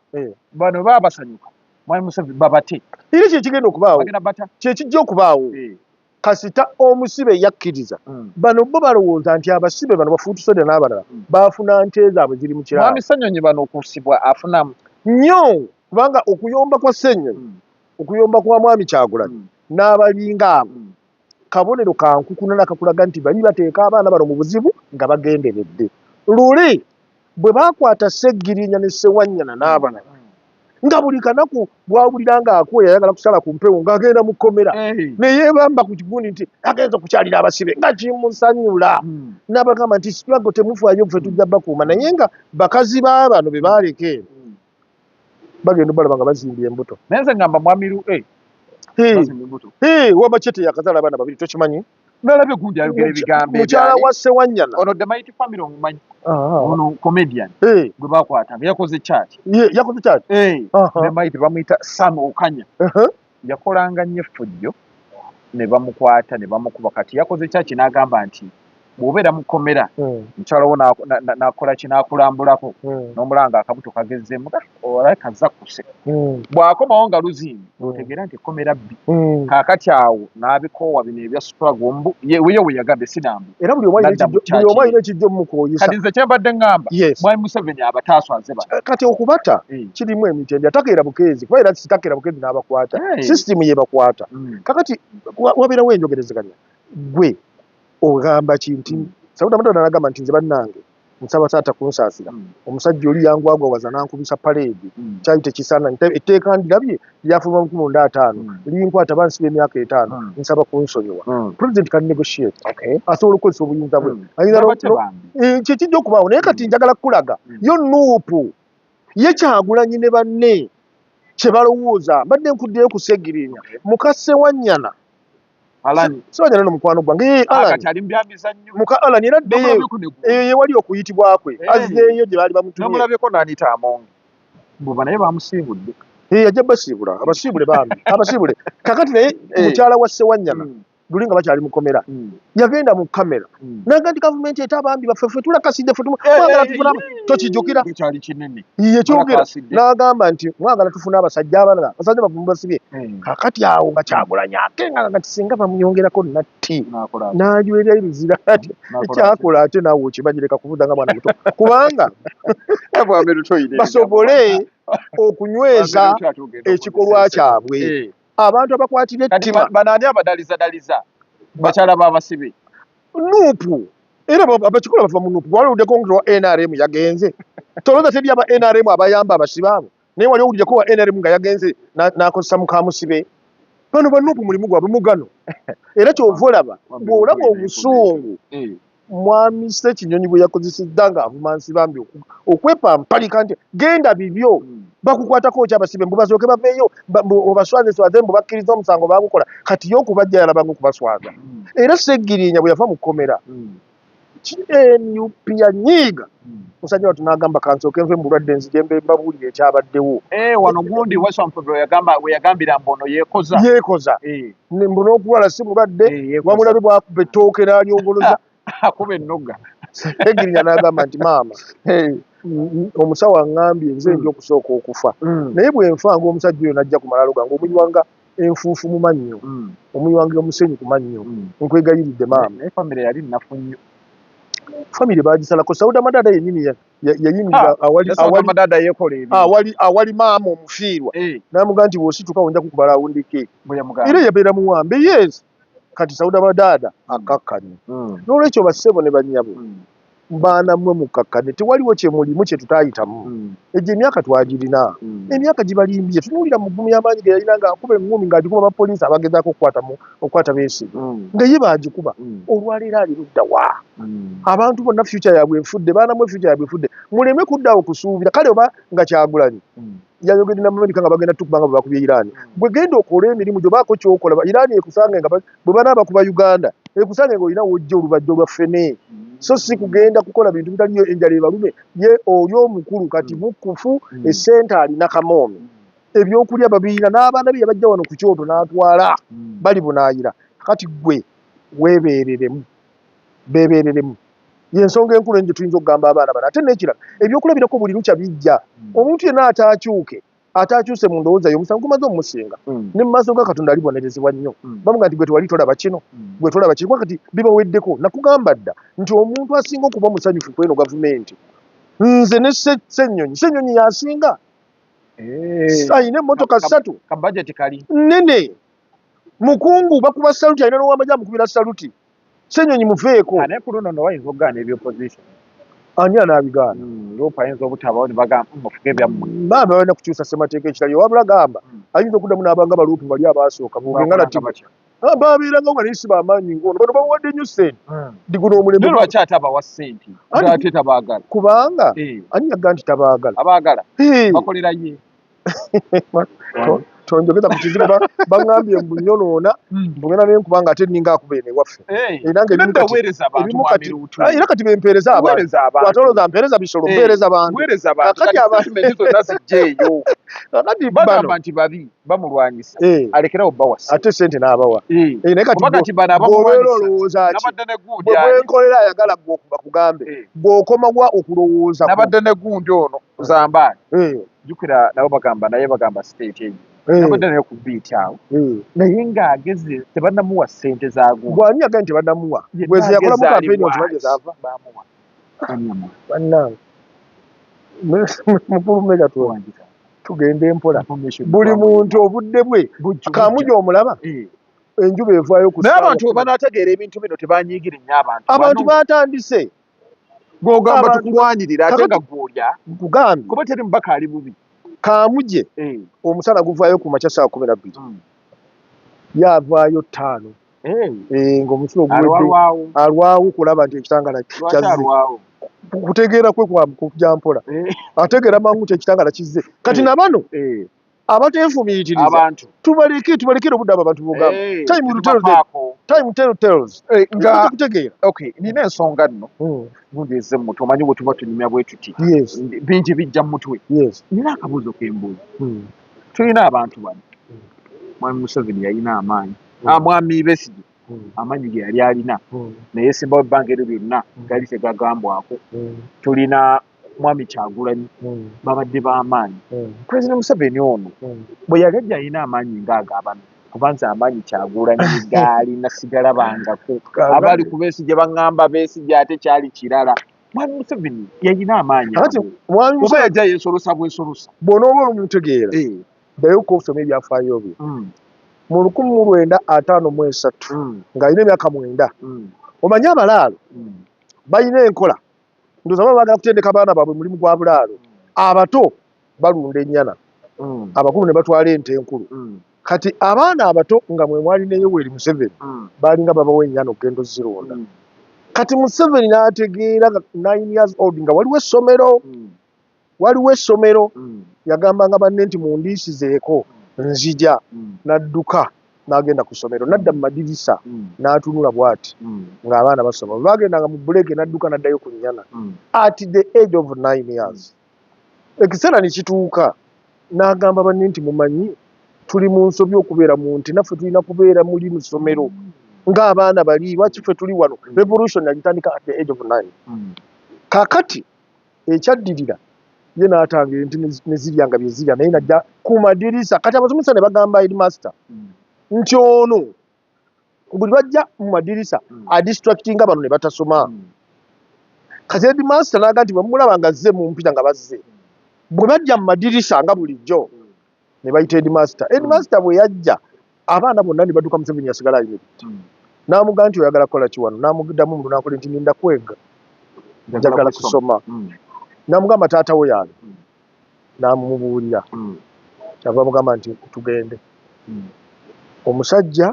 bano baba basanyuka mwami Museveni babate eri kyekigenda okubaawo kyekijja okubaawo kasita omusibe yakkiriza bano bo balowooza nti abasibe bano bafuutusode n'abalala baafuna nte zaabwe ziri mu kirala mwami Ssenyonyi bano okusibwa afunamu nnyo kubanga okuyomba kwa Ssenyonyi okuyomba kwa mwami Kyagulanyi n'abalinga abo kabonero kankukuna nakakulaga nti bali bateeka abaana bano mu buzibu nga bagenderedde luli bwe bakwata Sseggirinya ne Ssewanyana n'abalala nga buli kanaku bwawuliranga akuwe yayagala kusala ku mpewo ng'agenda mu kkomera ne yeebamba ku kigundi nti agenza okukyalira abasibe nga kimusanyula n'abagamba nti sitwago temufaayo ffe tujja bakuuma naye nga bakazi baabano be baaleke bagenda balaba nga bazimbye embuto naye nze ngamba mwamiru wabachete yakazaala abaana babiri tokimanyi nalabye gundi ayogera ebigambo mukyala wa Ssewanyana ono Demaiti family omumanyi ono comedian gwe bakwata yakoze church Demaiti bamuyita Sam Okanya yakolanga nnyo effujjo ne bamukwata ne bamukuba kati yakoze church n'agamba nti bw'obeera mu kkomera mukyala wo n'akola kinakulambulako n'omulanga akabuto kagezzeemu olaba kaza kuse bw'akomawo nga luzimbi otegeera nti ekkomera bbi kaakati awo n'abikoowa bino ebya struggle ye we yagambye sinambu era buli omu alina ekijjo mukooyisa kati nze kyembadde ngamba mwami Museveni abataaso kati okubata kirimu emitendera takeera bukeezi kuba era sitakeera bukeezi n'abakwata sisitimu yebakwata kakati wabeerawo enjogerezeganya gwe ogamba kinti Sauda Madada n'agamba nti nze bannange nsaba taata kunsaasira omusajja oli yangwagwawaza n'ankubisa paleedi kyali tekisaana etteeka ndirabye lyafuluma mu 2005 linkwata bansiba emyaka 5 nsaba kunsonyiwa president can negotiate asobola okukozesa obuyinza bwe kyekijja okubaawo naye kati njagala kukulaga yo Nuupu ye Kyagulanyi ne banne kye balowooza mbadde nkuddeyo ku Sseggirinya muka Ssewanyana Ssewanyana n'omukwano gwange muka Alan era ddeyo ye wali okuyitibwa kwe azzeeyo gye baali bamutulabyeko n'aniita amonge buba naye bamusiibudde yajja basiibula abasiibule bambi abasiibule kakati naye mukyala wa Ssewanyana luli nga bakyali mu kkomera yagenda mu kamera naga nti gavumenti eta abambi baffe tulakasidde ffe mwagala tufunamu tokijjukira ye kyogera n'agamba nti mwagala tufuna abasajja abalala abasajja baffe mubasibye kakati awo nga Kyagulanyi akenga nga tisinga bamuyongerako natti n'ajwerera ebizira ati ekyakola ate naawe okimanyireka kubuuza nga mwana muto kubanga basobole okunyweza ekikolwa kyabwe abantu abakwatira ettima banaani abadalizadaliza bakyala b'abasibe Nuupu era abakikola bava mu Nuupu waliwuddeko nti NRM yagenze tolooza teri aba NRM abayamba abasibe abo naye wali owuliryeko wa NRM nga yagenze n'akozesa mukamusibe bano banuupu mulimu gwabwe mugano era kyova olaba bw'olaba obusungu mwami Ssekinyonyi bwe yakozesezza ng'avumansi bambi okwepampalika nti genda bibyo bakukwatako kyabasibe mbu basooke baveeyo obaswazeswaze mbu bakkiriza omusango baagukola kati yo okubajja yalabanga okubaswaza era Sseggirinya bwe yava mu kkomera NUP yanyiiga musajja watu n'agamba kansooke nve mulwadde nzije mbe mbabuulire ekyabaddewo wano gundi Wasswampebe we yagambira mbono yeekoza mbuno okulwala si mulwadde wamulabe bwakuba ettooke n'alyongoloza akuba ennoga Sseggirinya n'agamba nti maama omusawo aŋŋambye nze nja okusooka okufa naye bwe nfa ng'omusajja oyo n'ajja ku malaalo gange omunywanga enfuufu mu mannyo omunywanga omusenyu ku mannyo nkwegayiridde maama naye famire yali nnafu nnyo famire baagisalako Sauda Madada yennyini yayingira awali maama omufiirwa n'amugamba nti bw'osituka wonja kukubala awundike era yabeera muwambe yes kati Sauda Madada akakkanye n'olwekyo bassebo ne bannyabo baana mmwe mukakkane tewaliwo kyemulimu kye tutaayitamu egyo emyaka twagirina emyaka gibalimbye tunuulira mu ggumu y'amaanyi ge yalina ng'akuba eŋŋumi ng'agikuba abapoliisi abagezaako okukwata Besigye nga ye baagikuba olwaleero ali ludda wa abantu bonna future yaabwe efudde baana mmwe future yaabwe efudde muleme kuddawo kusuubira kale oba nga Kyagulanyi yayogedde n'Amerika nga bagenda tukubanga bwe bakubye Iran bwe genda okola emirimu gyobaako kyokola Iran ekusange nga bwe banaaba kuba Uganda ekusange ng'olina wojja olubajjo lwa ffene so si kugenda kukola bintu bitaliyo enjala ebalume ye oyo omukulu kati mukufu essente alina kamoomi ebyokulya babiina n'abaana be yabajja wano ku kyoto n'atwala bali bunaayira kati gwe weebeereremu beebeereremu yensonga enkulu enje tuyinza okugamba abaana bano ate n'ekirala ebyokulabirako buli lukya bijja omuntu yenna ataakyuse mu ndowooza yo omusango gumaze omumusinga ne mu maaso ga Katonda alibonerezebwa nnyo bamuga nti gwe tewali tolaba kino gwe tolaba kino kati bibaweddeko nakugamba dda nti omuntu asinga okuba musanyufu kweno gavumenti nze ne Ssenyonyi yasinga ayina emmotoka 3 kabajeti kali nene mukungu bakuba saluti alina n'ow'amagye amukubira saluti Ssenyonyi muveeko naye ku luno wayinza okugaana ebyopposition ani anaabigaana lopa ayinza obutabawo ne bagamba mufuge ebyammwe baaba balina kukyusa ssemateeka ekitali wabula gamba ayinza okuddamu n'abanga baluupu bali abasooka bugengana baabeerangawo nga nayisi bamaanyi ng'ono bano bawadde nnyo ssente diguno omulemu lwaki ate abawa ssente ate tabaagala kubanga ani yagga nti tabaagala abaagala bakolera ye tonjogeza ku kizibu baŋŋambye mbunyonoona mbugenda naye nkubanga ate nninga akuba eno ewaffe era kati bempeereza abantu ate olowooza mpeereza bisolo mpeereza bantu kakati bagamba nti babi bamulwanyisa alekerawo bawasa ate sente n'abawa naye kati bw'obeera olowooza ki bwenkolera ayagala gwe bakugambe bw'okomawa okulowooza nabadde ne gundi ono zambaani jukira nabo bagamba naye bagamba state eyo nabadde naye ku biiti awo naye ng'ageze tebanamuwa ssente zaago bw'ani yagambye nti banamuwa bwezi yakolamu kampeyini okimanyi zaava bamuwa bannange mukulu mega tugende mpola buli muntu obudde bwe kamu gy'omulaba enjuba evaayo ku naye abantu banaategeera ebintu bino tebanyiigira nnyo abantu batandise gw'ogamba tukulwanirira ate nga gw'olya nkugambye kuba teri mubaka ali bubi kaamuje omusana guvaayo ku makya saa 12 yavaayo 5 ng'omusulo guwedde alwawo kulaba nti ekitangala kyazze kutegeera kwe kujja mpola ategeera mangu nti ekitangala kizze kati na bano abateefumiitiriza tubalekere obudde abo abantu bugamba time tells nga kutegeera nina ensonga nno gundi ezze mutwe omanyi bwe tuba tunyumya bwe tuti bingi bijja mu mutwe nina akabuuzo k'embuuzi tulina abantu bano mwami Museveni yalina amaanyi mwami Besigye amaanyi ge yali alina naye simbawo ebbanga eryo byonna gali tegagambwako tulina mwami Kyagulanyi babadde b'amaanyi President Museveni ono bwe yali ajja alina amaanyi ng'agabano kubanza amaanyi Kyagulanyi gaali nasigalabangako abali ku Besigye baŋŋamba Besigye ate kyali kirala mwami Museveni yalina amaanyi oba yajja yeesolosa bwesolosa bw'onooba olumutegeera ddayo okusoma ebyafaayo bye mu 1953 ng'alina emyaka 9 omanyi abalaalo balina enkola ndowooza baba baagala kutendeka abaana baabwe mulimu gwa bulaalo abato balunda ennyana abakulu ne batwala ente enkulu kati abaana abato nga mwe mwali ne Yoweri Museveni baalinga babawo ennyana okugenda ozironda kati Museveni n'ategeera 9 years old nga waliwo essomero yagambanga banne nti mundiisizeeko nzija n'adduka n'agenda ku ssomero n'adda mu madirisa n'atunula bw'ati ng'abaana basoma baagendanga mu buleeke n'adduka n'addayo ku nnyana at the age of 9 years ekiseera ne kituuka n'agamba banne nti mumanyi tuli mu nsobi okubeera mu nti naffe tulina kubeera muli mu ssomero ng'abaana bali lwaki ffe tuli wano revolution yagitandika at the age of 9 kaakati ekyaddirira ye n'atanga enti ne zirya nga bye zirya naye najja ku madirisa kati abasomesa ne bagamba headmaster nti ono buli bajja mu madirisa adistractinga bano ne batasoma kati headmaster n'aga nti bamulaba nga azze mu mpita nga bazze bwe bajja mu madirisa nga bulijjo ne bayita headmaster bwe yajja abaana bonna ne badduka Museveni yasigala ayimiridde n'amugamba nti oyagala kukola ki wano n'amuddamu omuntu n'akola nti ninda kwega njagala kusoma n'amugamba taata we yaali n'amubuulira kyava amugamba nti tugende omusajja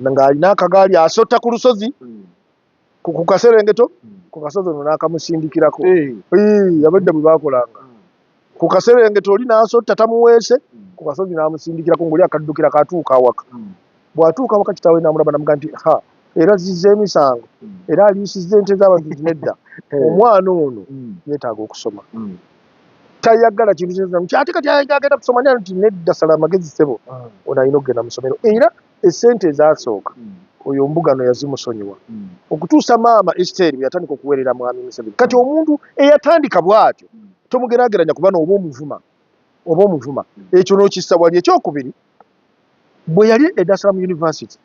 ng'alina akagaali asota ku lusozi ku kaserengeto ku kasozi ono n'akamusindikirako abadde bwe baakolanga ku kaserengeto oli n'asota tamuweese ku kasozi n'amusindikirako ng'oli akaddukira katuuka awaka bw'atuuka awaka kitaawe n'amulaba n'amugamba nti era zizza emisango era aliisizza ente z'abantu nedda omwana ono yeetaaga okusoma tayagala kintu kyonna ate kati agenda kusoma naye nti nedda sala amagezi ssebo ono alina okugenda mu ssomero era essente ezaasooka oyo mbugano yazimusonyiwa okutuusa maama Esther yatandika okuweerera mwami Museveni kati omuntu eyatandika bw'atyo tomugeraageranya kuba oba omuvuma ekyo n'okissa wali ekyokubiri bwe yali e Dar es Salaam University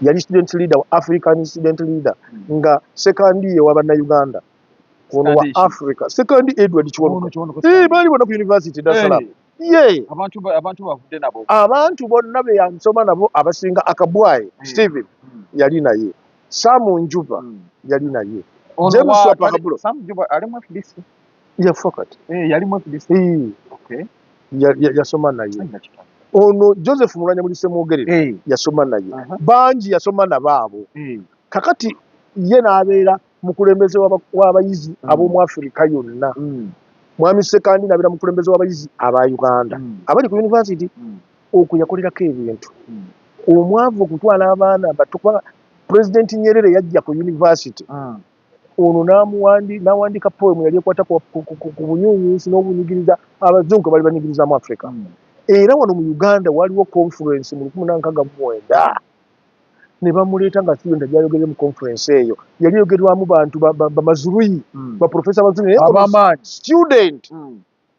yali student leader wa African student leader nga second year wa bannayuganda ono wa Africa second Edward Kiwanuka baali bona ku university Dar es Salaam abantu bavudde nabo abantu bonna be yansoma nabo abasinga akabwaye Steven yali naye Samu Njuba yali naye James Wapakabulo Samu Njuba ali mu FDC ya fakat yali mu FDC okay yasoma naye ono Joseph Mulanya mulise mwogerere yasoma naye banji yasoma nabaabo kakati ye n'abeera mukulembeze w'abayizi ab'omu Afrika yonna mwami Sekandi n'abeera mukulembeze w'abayizi aba Uganda abali ku university okwo yakolerako ebintu omwavu okutwala abaana bato kuba President Nyerere yajja ku university ono n'awandika poem yali ekwata ku bunyunyusi n'obunyigiriza abazungu bali banyigiriza mu Afrika era wano mu Uganda waliwo conference mu 1969 ne bamuleeta nga student ajayogerera mu conference eyo yali yogerwamu bantu bamazuluyi ba professor bazuluyi student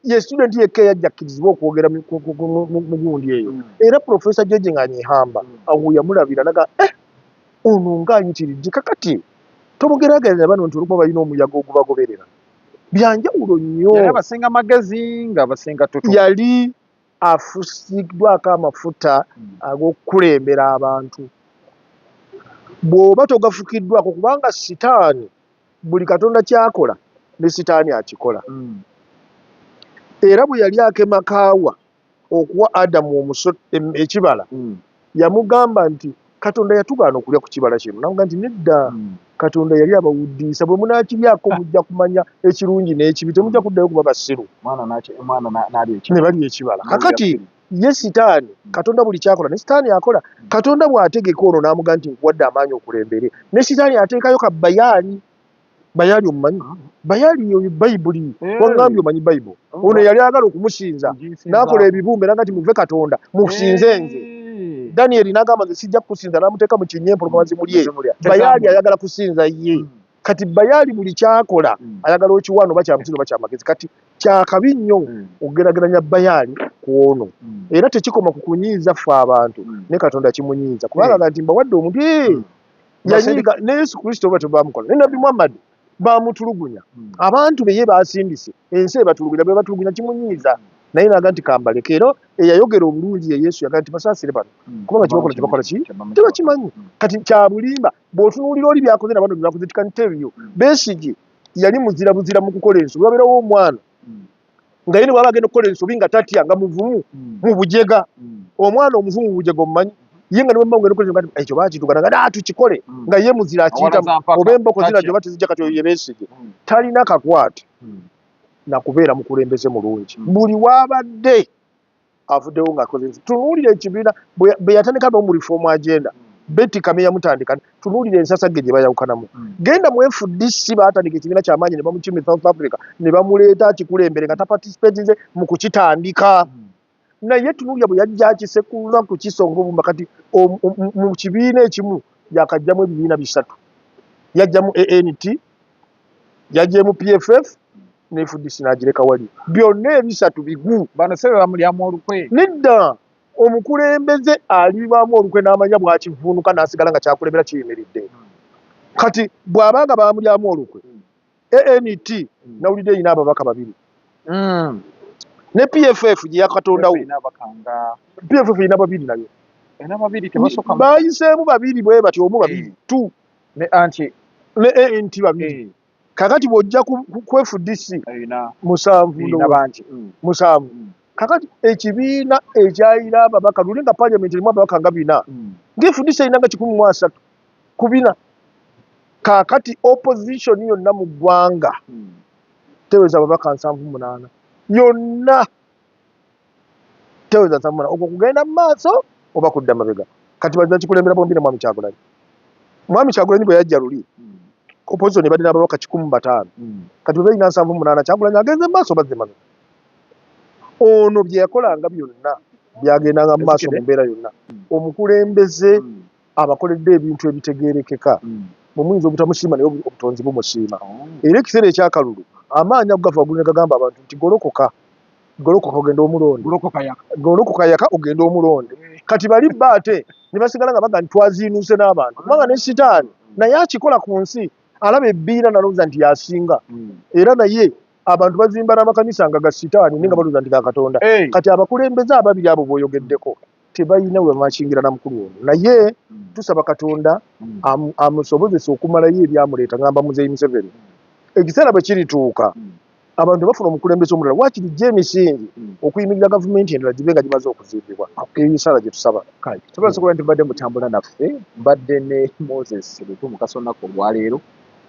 ye student yekka yajja akkirizibwa okwogera mu gundi eyo era professor George Nganyihamba awo yamulabira naga ono ng'anyitiridde kakati tomugeraageranya bano nti olukuba balina omuyaga ogubagoberera byanjawulo nnyo yali abasinga amagezi nga abasinga tutu yali afusiddwako amafuta ag'okukulembera abantu bw'oba togafukiddwako kubanga sitaani buli katonda kyakola ne sitaani akikola era bwe yali akema kaawa okuwa Adamu ekibala yamugamba nti katonda yatugaana okulya ku kibala kino namuga nti nedda katonda yali abawuddiisa bwe munaakiryako mujja kumanya ekirungi n'ekibi temujja kuddayo kuba basiru ne balya ekibala kakati ye sitaani katonda buli kyakola ne sitaani akola katonda bw'ategeka ono n'amuga nti nkuwadde amaanyi okulembere ne sitaani ateekayo ka bayaali omumanyi bayaali oyo bayibuli wangambye omanyi bayibuli ono yali agala okumusinza n'akola ebibumbe naga nti muve katonda mukusinze nze Daniel n'agamba nze sijja kukusinza n'amuteeka mu kinyempologoma zimulye bayaali ayagala kusinza ye kati bayaali buli kyakola ayagala okiwaano oba kyamusinzo oba kyamagezi kati kyakabi nnyo okugerageranya bayaali ku ono era tekikoma ku kunyiiza ffe abantu ne katonda kimunyiiza kubanga nti mbawadde omuntu yanyiiga ne Yesu Kristo oba tebamukola ne Nabbi Muhammad bamutulugunya abantu be ye basindise ensi ebatulugunya be batulugunya kimunyiiza naye naga nti kambaleke era eyayogera obulungi ye Yesu yaga nti basaasire bano kubanga kibakola tebakola ki tebakimanyi kati kyabulimba bw'otunuulira oli byakoze na bano byakoze tikanteryo Besigye yali muzira buzira mu kukola ensi olwabeerawo omwana nga yene baba agenda okukola ensobi nga tatya nga muvumu mu bujega omwana omuvumu mu bujega omumanyi ye nga niwemba ngenda okukola nga ekyo bakitugana nga tukikole nga ye muzira akiyita oba emboko zina gyoba tezijja kati oyo yebeesige talina kakwate nakubeera mukulembeze mulungi buli waabadde avuddewo ng'akoze tunuulire ekibiina bwe yatandika mu reform agenda Betty Kame yamutandika tunuulire ensasage gye bayawukanamu genda mu FDC baatandika ekibiina ky'amaanyi ne bamukimi South Africa ne bamuleeta akikulembere nga taparticipatize mu kukitandika naye tunuulira bwe yajja akisekula ku kisonga obumba kati mu kibiina ekimu yakajjamu ebibiina bisatu yajjamu ANT yajjamu PFF ne FDC n'agireka wali byonna ebisatu bigu bano sebe bamulyamu olukwe nedda omukulembeze alibamu olukwe n'amanya bwakivuunuka n'asigala nga kyakulembera kiyimiridde kati bw'abanga bamulyamu olukwe ANT nawulidde erina ababaka babiri ne PFF gye yakatondawo PFF erina babiri nayo bayiseemu babiri bwe bati omu babiri tu ne ANT babiri kakati bw'ojja ku FDC musanvu kakati ekibiina ekyayina ababaka luli nga parliament erimu ababaka nga bina ng'FDC erina nga 13 ku bina kakati opposition yonna mu ggwanga teweza ababaka 78 yonna teweza 78 okwo kugenda mu maaso oba kudda mabega kati bakikulembera bombire mwami Kyagulanyi bwe yajja luli opposition ebadde n'ababaka 15 kati bwe balina 78 Kyagulanyi agenze mu maaso bazze mabega ono bye yakolanga byonna byagendanga mu maaso mu mbeera yonna omukulembeze abakoledde ebintu ebitegeerekeka mumuyinza obutamusiima naye obutonzi bumusiima era ekiseera ekyakalulu amaanyi agava waggulu ne gagamba abantu nti golokoka ogenda omulonde golokoka yaka ogenda omulonde kati bali baate ne basigala nga baga ntwaziinuuse n'abantu kubanga ne sitaani naye akikola ku nsi alaba ebbiina nalowooza nti yasinga era naye abantu bazimba n'amakanisa nga ga sitaani nenga balowooza nti ga Katonda kati abakulembeze ababiri abo b'oyogeddeko tebalina we bamakingira na mukulu ono naye tusaba Katonda amusobozesa okumalayo ebyamuleeta ngamba Muzeeyi Museveni ekiseera bwe kirituuka abantu bafuna omukulembeze omulala waakiri gye emisingi okuyimirira gavumenti endala gibe nga gimaze okuzimbibwa ebisaala gye tusaba tubaza okuba nti mbadde mutambula naffe mbadde ne Moses Lutu mukasonako olwaleero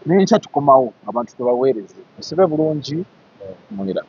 n'enkya tukomawo abantu tebaweereze musibe bulungi munira